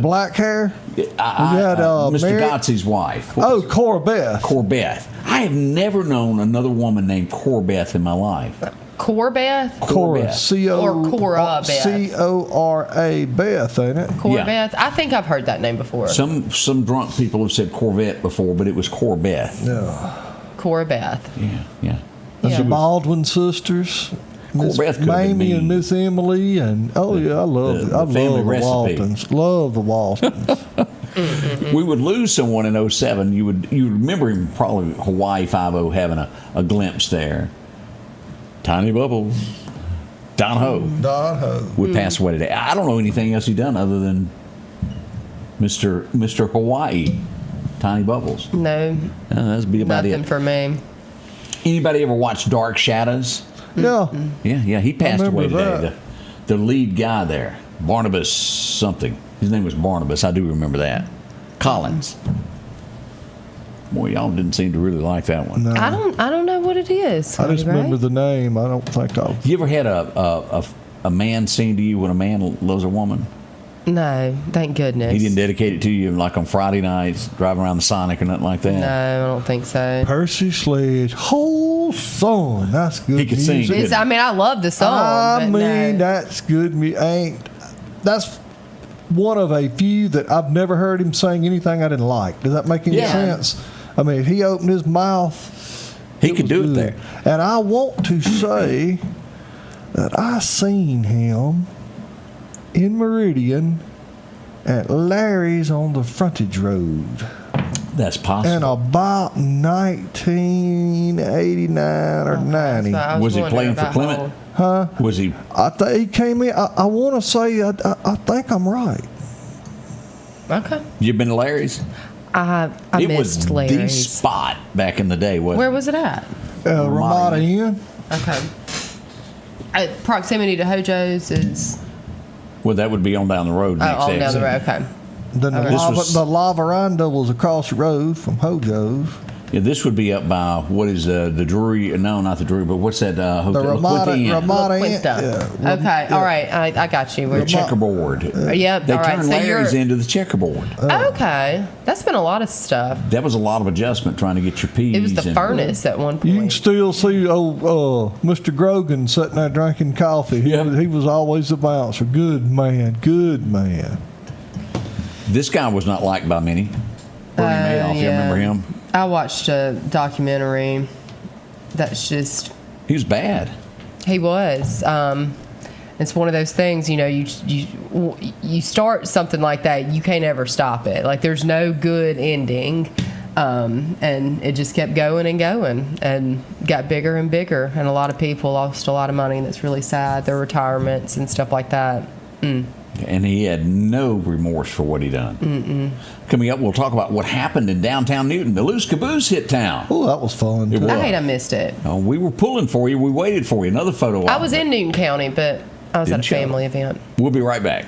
Black hair. Mr. Mary- Gotzi's wife. Corbeth. Corbeth. I have never known another woman named Corbeth in my life. Corbeth? Cora. Or Cora Beth. Cora Beth, ain't it? Corbeth? I think I've heard that name before. Some drunk people have said Corvette before, but it was Corbeth. Yeah. Corbeth. Yeah. That's the Baldwin sisters. Miss Corbeth could have been Mamie mean. and Miss Emily and I love The I love family the recipe. Waltons. Love the Waltons. We would lose someone in 07. You remember him probably Hawaii 5-0 having a glimpse there. Tiny Bubbles. Don Ho. Don Ho. Would pass away today. I don't know anything else he done other than Mr. Hawaii. Tiny Bubbles. No. That'd be about Nothing it. for me. Anybody ever watch Dark Shadows? Yeah. Yeah. He passed away remember today. The lead guy there, Barnabas something. His name was Barnabas. I do remember that. Collins. Boy, y'all didn't seem to really like that one. No. I don't know what it is. I just right? remember the name. I don't think I'll. You ever had a man sing to you when a man loves a woman? No, thank goodness. He didn't dedicate it to you like on Friday nights, driving around the Sonic or nothing like that? No, I don't think so. Percy Sledge, whole song. That's good. He could sing, music. couldn't he? I mean, I love the song. I but mean, no. that's good. That's one of a few that I've never heard him sing anything I didn't like. Does that make any sense? I mean, if he opened his mouth, he could do it good. there. And I want to say that I seen him in Meridian at Larry's on the frontage road. That's possible. In about 1989 or 90. Was he playing for Clement? Huh? Was he? I think he came in. I want to say, I think I'm right. Okay. You been to Larry's? I it missed was Larry's. the spot back in the day, wasn't Where it? was it at? Ramada Inn. Okay. Proximity to Hojo's is. Well, that would be on down the road. Oh, next on down exit. the road. Okay. Then Okay. the Lavaranda was across the road from Hojo's. Yeah, this would be up by what is the Drury? No, not the Drury, but what's that hotel? The Ramada Inn. La Quinta. Okay. All right. I got you. The checkerboard. Yep. They all right. turned So Larry's into the checkerboard. Okay. That's been a lot of stuff. That was a lot of adjustment trying to get your peas. It was the in. furnace at one point. You can still see Mr. Grogan sitting there drinking coffee. He was always the bouncer. Good man. Good man. This guy was not liked by many. Bernie Madoff, you remember him? I watched a documentary. That's just... He was bad. He was. It's one of those things, you know, you start something like that, you can't ever stop it. Like, there's no good ending. And it just kept going and going and got bigger and bigger. And a lot of people lost a lot of money, and that's really sad. Their retirements and stuff like that. And he had no remorse for what he done. Coming up, we'll talk about what happened in downtown Newton. The loose Caboose hit town. Oh, that was fun. I hate I missed it. Oh, we were pulling for you. We waited for you. Another photo. I was in Newton County, but I was at a family event. We'll be right back.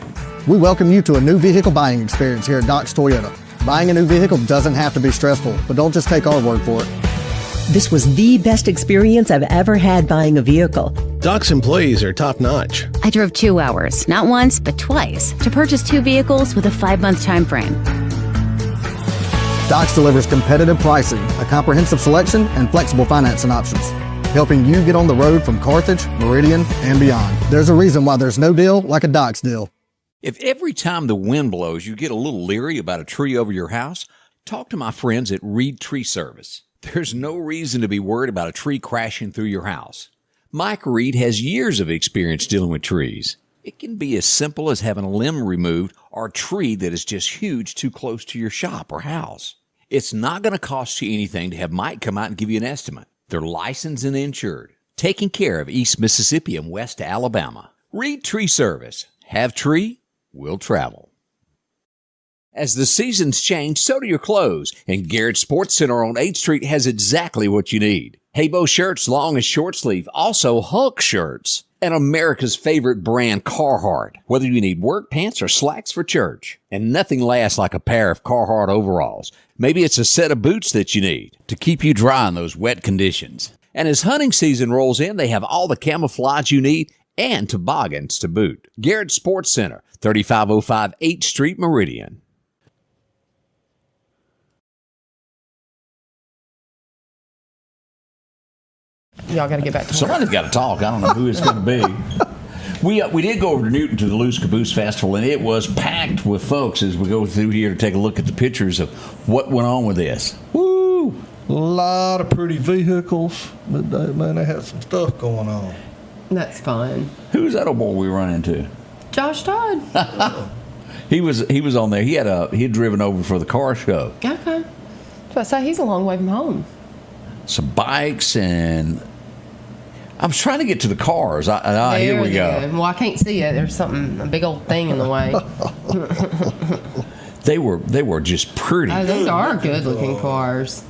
We welcome you to a new vehicle buying experience here at Doc's Toyota. Buying a new vehicle doesn't have to be stressful, but don't just take our word for it. This was the best experience I've ever had buying a vehicle. Doc's employees are top-notch. I drove 2 hours, not once, but twice, to purchase 2 vehicles with a 5-month time frame. Doc's delivers competitive pricing, a comprehensive selection, and flexible financing options, helping you get on the road from Carthage, Meridian, and beyond. There's a reason why there's no deal like a Doc's deal. If every time the wind blows you get a little leery about a tree over your house, talk to my friends at Reed Tree Service. There's no reason to be worried about a tree crashing through your house. Mike Reed has years of experience dealing with trees. It can be as simple as having a limb removed or a tree that is just huge too close to your shop or house. It's not going to cost you anything to have Mike come out and give you an estimate. They're licensed and insured, taking care of East Mississippi and West Alabama. Reed Tree Service. Have tree, will travel. As the seasons change, so do your clothes, and Garrett Sports Center on 8th Street has exactly what you need. Haybo shirts, long and short sleeve, also Hulk shirts, and America's favorite brand, Carhartt, whether you need work pants or slacks for church. And nothing lasts like a pair of Carhartt overalls. Maybe it's a set of boots that you need to keep you dry in those wet conditions. And as hunting season rolls in, they have all the camouflage you need and toboggans to boot. Garrett Sports Center, 3505 8th Street, Meridian. Y'all got to get back to work. Somebody's got to talk. I don't know who it's going to be. We did go over to Newton to the Loose Caboose Festival, and it was packed with folks as we go through here to take a look at the pictures of what went on with this. Woo! A lot of pretty vehicles. Man, they had some stuff going on. That's fun. Who was that old boy we run into? Josh Todd. He was on there. He had driven over for the car show. Okay. So I say he's a long way from home. Some bikes, and I was trying to get to the cars. Here we go. Well, I can't see it. There's a big old thing in the way. They were just pretty. Oh, those are good-looking cars.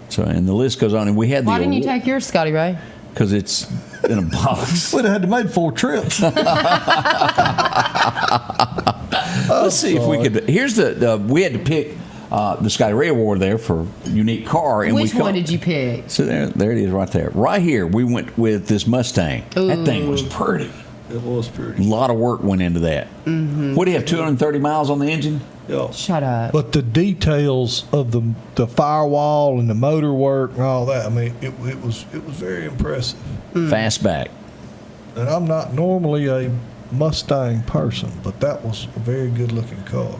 So, and the list goes on, and we had Why didn't you take yours, Scotty Ray? Because it's in a box. We'd have had to make 4 trips. Let's see if we could. Here's we had to pick the Scotty Ray Award there for unique car. And which one did you pick? So there it is right there. Right here, we went with this Mustang. Ooh. That thing was pretty. It was pretty. A lot of work went into that. Mm-hmm. What do you have, 230 miles on the engine? Yeah. Shut up. But the details of the firewall and the motor work and all that, I mean, it was very impressive. Fastback. And I'm not normally a Mustang person, but that was a very good looking car.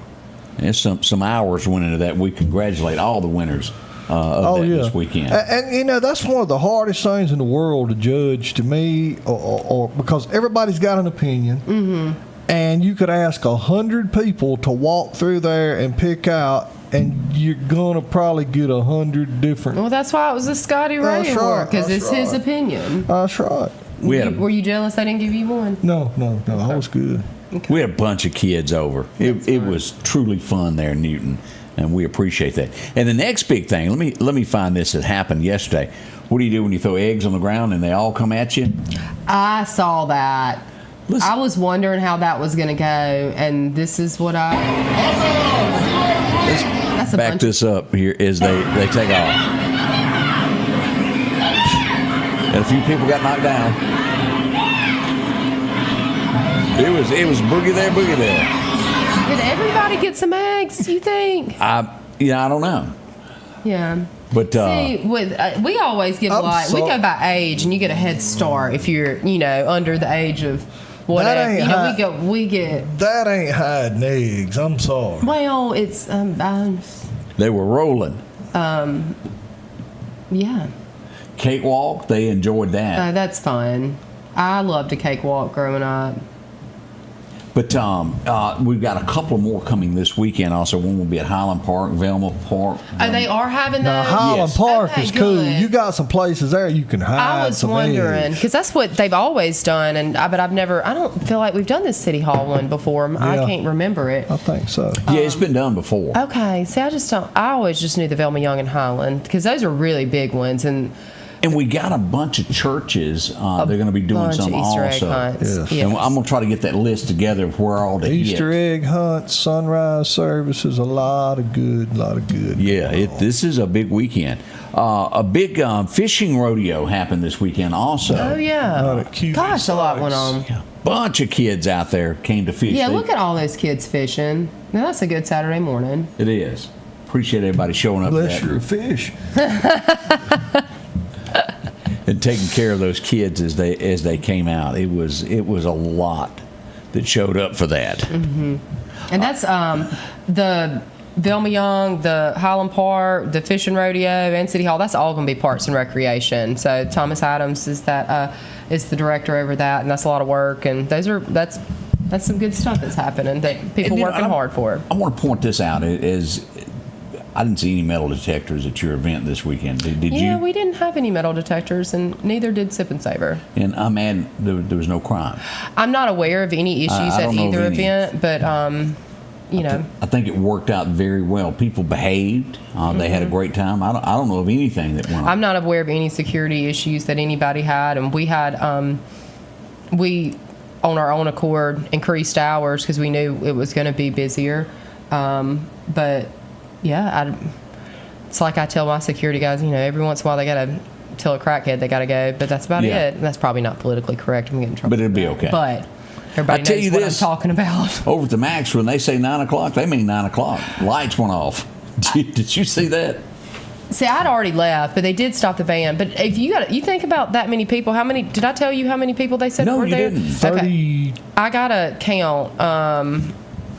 And some hours went into that. We congratulate all the winners of that this weekend. And you know, that's one of the hardest things in the world to judge to me, or because everybody's got an opinion. Mm-hmm. And you could ask 100 people to walk through there and pick out, and you're gonna probably get 100 different. Well, that's why it was a Scotty Ray Report, because it's his opinion. That's right. Were you jealous I didn't give you one? No, I was good. Okay. We had a bunch of kids over. It was truly fun there in Newton, and we appreciate that. And the next big thing, let me find this that happened yesterday. What do you do when you throw eggs on the ground and they all come at you? I saw that. Listen. I was wondering how that was going to go, and this is what Let's back this up here as they take off. And a few people got knocked down. It was boogie there, boogie there. Did everybody get some eggs, you think? I don't know. Yeah. But see, we always give we go by age, and you get a head start if you're under the age of whatever. You know, we get. That ain't hiding eggs. I'm sorry. Well, it's They were rolling. Yeah. Cakewalk, they enjoyed that. That's fun. I loved a cakewalk growing up. But we've got a couple more coming this weekend. Also, one will be at Highland Park, Velma Park. Oh, they are having those? Now, Highland Park is cool. You got some places there you can hide. I was wondering, because that's what they've always done, but I don't feel like we've done this City Hall one before. I can't remember it. I think so. Yeah, it's been done before. Okay, see, I always just knew the Velma Young and Highland, because those are really big ones, and we got a bunch of churches. They're going to be doing some Easter also. egg hunts. Yes. And I'm going to try to get that list together of where all the Easter egg hunts, sunrise services, a lot of good. Yeah, this is a big weekend. A big fishing rodeo happened this weekend also. Oh, yeah. Gosh, a lot went on. Yeah. Bunch of kids out there came to fish. Yeah, look at all those kids fishing. Now, that's a good Saturday morning. It is. Appreciate everybody showing up. Bless your fish. And taking care of those kids as they came out. It was a lot that showed up for that. Mm-hmm. And that's the Velma Young, the Highland Park, the Fishing Rodeo, and City Hall. That's all going to be Parks and Recreation. So Thomas Adams is the director over that, and that's a lot of work. And that's some good stuff that's happening that people working hard for. I want to point this out as I didn't see any metal detectors at your event this weekend. Did you? Yeah, we didn't have any metal detectors, and neither did Sip and Savor. And I'm mad there was no crime. I'm not aware of any issues at either event, but I think it worked out very well. People behaved. They had a great time. I don't know of anything that went on. I'm not aware of any security issues that anybody had, and we had we on our own accord increased hours because we knew it was going to be busier, but. Yeah, it's like I tell my security guys, every once in a while they got to tell a crackhead they got to go, but that's about it. And that's probably not politically correct. I'm getting in trouble. But it'll be okay. But everybody knows what I'm talking about. Over at the Max, when they say 9 o'clock, they mean 9 o'clock. Lights went off. Did you see that? See, I'd already left, but they did stop the van. But if you think about that many people, how many? Did I tell you how many people they said were there? No, you didn't. 30. Okay. I got a count,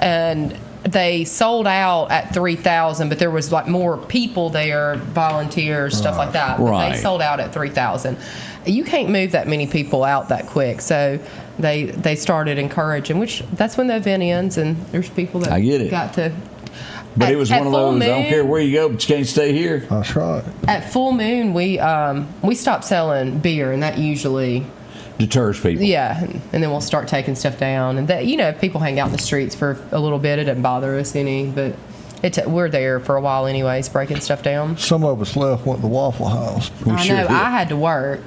and they sold out at 3,000, but there was like more people there, volunteers, stuff like that. But they sold out at 3,000. You can't move that many people out that quick, so they started encouraging, which that's when the event ends, and there's people that got to. But it was one of those. I don't care where you go, but you can't stay here. That's right. At full moon, we stopped selling beer, and that usually deters people. Yeah, and then we'll start taking stuff down, and that if people hang out in the streets for a little bit, it doesn't bother us any. But we're there for a while anyways, breaking stuff down. Some of us left, went to the Waffle House. I know. I had to work.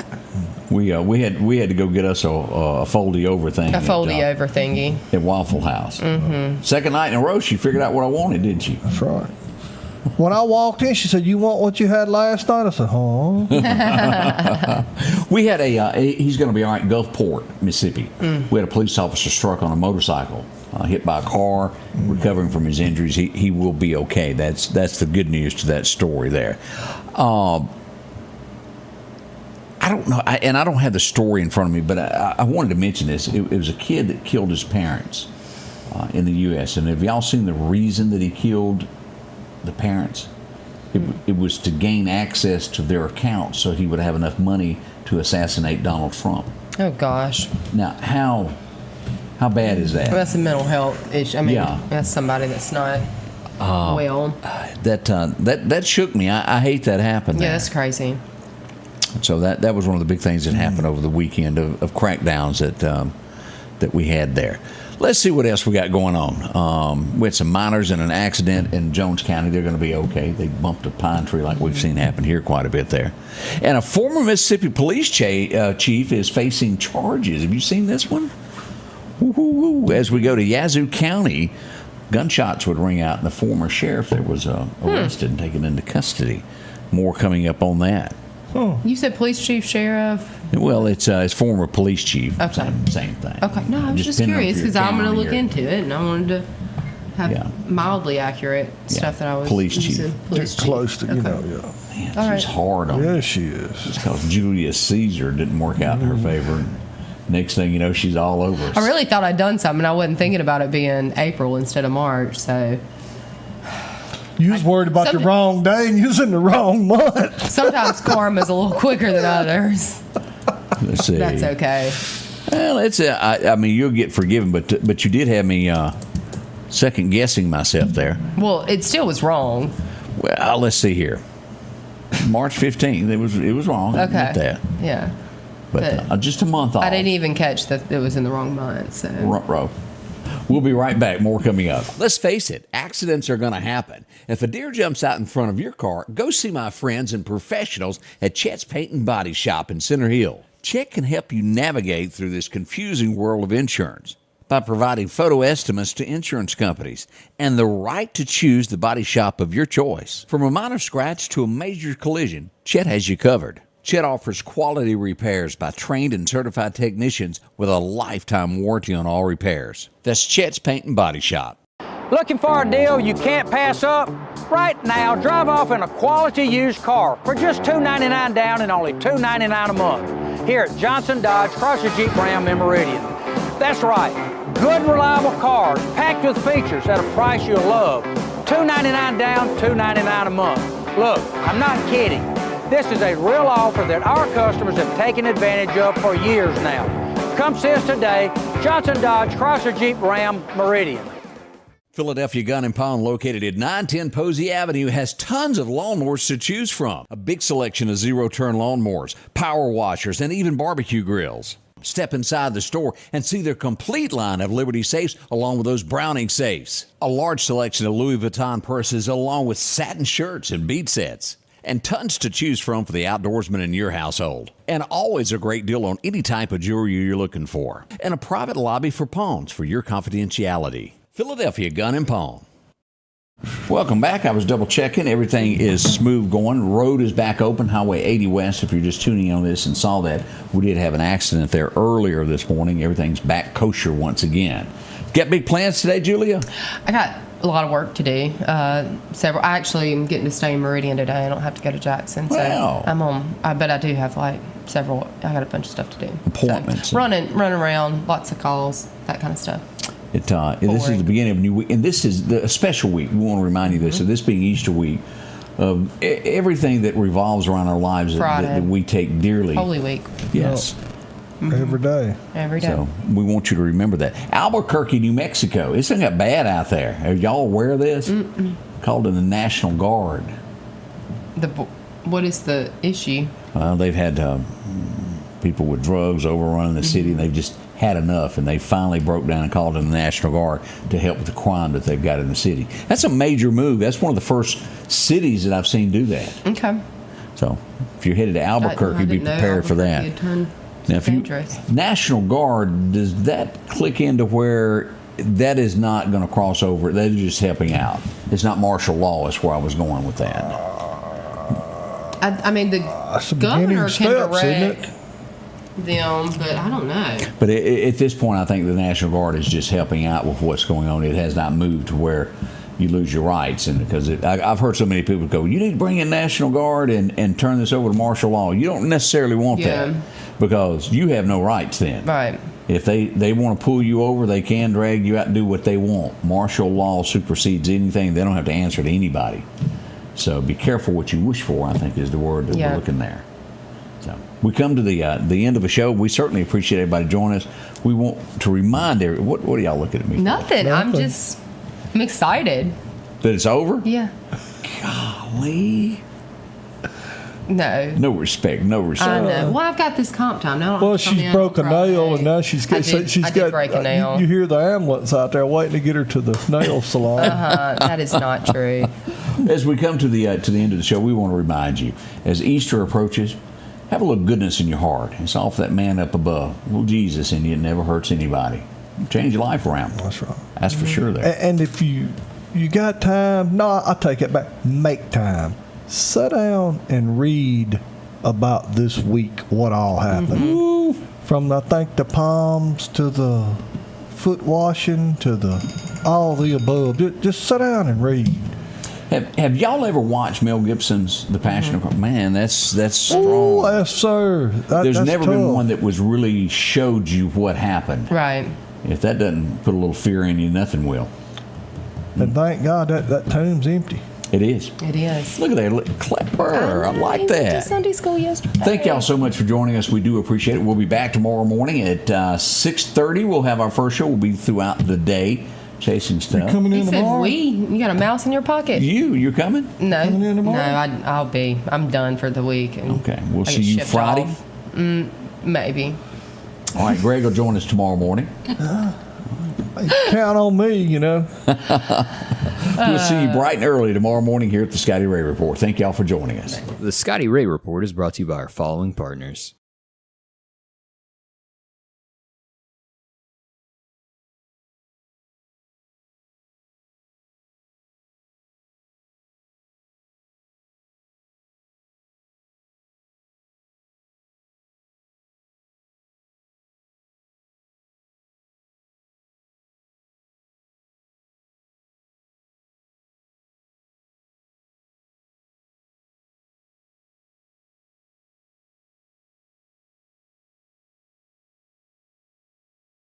We had to go get us a foldy over thing. A foldy over thingy at Waffle House. Mm-hmm. Second night in a row, she figured out what I wanted, didn't she? That's right. When I walked in, she said, "You want what you had last night?" I said, "Huh?" We had he's going to be all right in Gulfport, Mississippi. We had a police officer struck on a motorcycle, hit by a car, recovering from his injuries. He will be okay. That's the good news to that story there. I don't know, and I don't have the story in front of me, but I wanted to mention this. It was a kid that killed his parents in the U.S., and have y'all seen the reason that he killed the parents? It was to gain access to their accounts so he would have enough money to assassinate Donald Trump. Oh gosh. Now how bad is that? Well, that's a mental health issue. I mean, that's somebody that's not well. That shook me. I hate that happened. Yeah, that's crazy. So that was one of the big things that happened over the weekend of crackdowns that we had there. Let's see what else we got going on. We had some miners in an accident in Jones County. They're going to be okay. They bumped a pine tree like we've seen happen here quite a bit there. And a former Mississippi police chief is facing charges. Have you seen this one? Woo-hoo-hoo. As we go to Yazoo County, gunshots would ring out, and the former sheriff there was arrested and taken into custody. More coming up on that. You said police chief, sheriff? Well, it's former police chief. Okay. Same thing. Okay. No, I was just curious because I'm going to look into it, and I wanted to have mildly accurate stuff that I was. Police chief. Police chief. Close to, Man, she's hard on Yeah, she is. Just because Julius Caesar didn't work out in her favor. Next thing you know, she's all over us. I really thought I'd done something. I wasn't thinking about it being April instead of March, so. You was worried about the wrong day and you was in the wrong month. Sometimes karma's a little quicker than others. Let's see. That's okay. Well, it's I mean, you'll get forgiven, but you did have me second guessing myself there. Well, it still was wrong. Well, let's see here. March 15th, it was wrong. Okay. Not that. Yeah. But just a month off. I didn't even catch that it was in the wrong month. So. Ruh-roh. We'll be right back. More coming up. Let's face it, accidents are going to happen. If a deer jumps out in front of your car, go see my friends and professionals at Chet's Paint and Body Shop in Center Hill. Chet can help you navigate through this confusing world of insurance by providing photo estimates to insurance companies and the right to choose the body shop of your choice. From a minor scratch to a major collision, Chet has you covered. Chet offers quality repairs by trained and certified technicians with a lifetime warranty on all repairs. That's Chet's Paint and Body Shop. Looking for a deal you can't pass up? Right now, drive off in a quality used car for just $299 down and only $299 a month here at Johnson Dodge Chrysler Jeep Ram in Meridian. That's right, good reliable cars packed with features at a price you'll love. $299 down, $299 a month. Look, I'm not kidding. This is a real offer that our customers have taken advantage of for years now. Come see us today, Johnson Dodge Chrysler Jeep Ram Meridian. Philadelphia Gun & Pawn, located at 910 Posey Avenue, has tons of lawnmowers to choose from. A big selection of zero-turn lawnmowers, power washers, and even barbecue grills. Step inside the store and see their complete line of Liberty safes along with those Browning safes. A large selection of Louis Vuitton purses along with satin shirts and bead sets. And tons to choose from for the outdoorsman in your household. And always a great deal on any type of jewelry you're looking for. And a private lobby for pawns for your confidentiality. Philadelphia Gun & Pawn. Welcome back. I was double checking. Everything is smooth going. Road is back open. Highway 80 West, if you're just tuning in on this and saw that, we did have an accident there earlier this morning. Everything's back kosher once again. Got big plans today, Julia? I got a lot of work to do. Several. I actually am getting to stay in Meridian today. I don't have to go to Jackson, so wow. I'm on. But I do have several. I got a bunch of stuff to do. Appointments. So, running around, lots of calls, that kind of stuff. This is the beginning of a new week, and this is a special week. We want to remind you this. So this being Easter week, everything that revolves around our lives that we take dearly. Holy Week. Yes. Every day. Every day. So we want you to remember that. Albuquerque, New Mexico. It's not got bad out there. Are y'all aware of this? Mm-mm. Called in the National Guard. What is the issue? They've had people with drugs overrunning the city, and they've just had enough, and they finally broke down and called in the National Guard to help with the crime that they've got in the city. That's a major move. That's one of the first cities that I've seen do that. Okay. So if you're headed to Albuquerque, be prepared for that. Now, if National Guard, does that click into where that is not going to cross over? That is just helping out. It's not martial law. Is where I was going with that. I mean, the governor can direct them, but I don't know. But at this point, I think the National Guard is just helping out with what's going on. It has not moved to where you lose your rights, and because I've heard so many people go, you need to bring in National Guard and turn this over to martial law. You don't necessarily want that because you have no rights then. Right. If they want to pull you over, they can drag you out and do what they want. Martial law supersedes anything. They don't have to answer to anybody. So be careful what you wish for, I think, is the word that we're looking there. So we come to the end of the show. We certainly appreciate everybody joining us. We want to remind everyone. What are y'all looking at me for? Nothing. I'm excited. That it's over? Yeah. Golly. No. No respect. No respect. I know. Well, I've got this comp time now. Well, she's broke a nail, and now she's got. I did break a nail. You hear the ambulance out there waiting to get her to the nail salon. That is not true. As we come to the end of the show, we want to remind you, as Easter approaches, have a little goodness in your heart. It's off that man up above. Little Jesus in you. It never hurts anybody. Change your life around. That's right. That's for sure there. And if you got time, no, I'll take it back. Make time. Sit down and read about this week, what all happened. Mm-hmm. From, I think, the palms to the foot washing to all the above. Just sit down and read. Have y'all ever watched Mel Gibson's The Passion of Christ? Man, that's strong. Oh, yes, sir. There's that's never tough. been one that was really showed you what happened. Right. If that doesn't put a little fear in you, nothing will. And thank God that tomb's empty. It is. It is. Look at that. Clever. I like went to that. Sunday school yesterday. Thank y'all so much for joining us. We do appreciate it. We'll be back tomorrow morning at 6:30. We'll have our first show. We'll be throughout the day chasing stuff. You coming in He said tomorrow? you got a mouse in your pocket. You're coming? No, Coming in tomorrow? I'll be. I'm done for the week. And Okay, we'll I see get you shipped Friday. off. Maybe. All right, Greg will join us tomorrow morning. Count on me, you know. We'll see you bright and early tomorrow morning here at the Scotty Ray Report. Thank y'all for joining us. The Scotty Ray Report is brought to you by our following partners.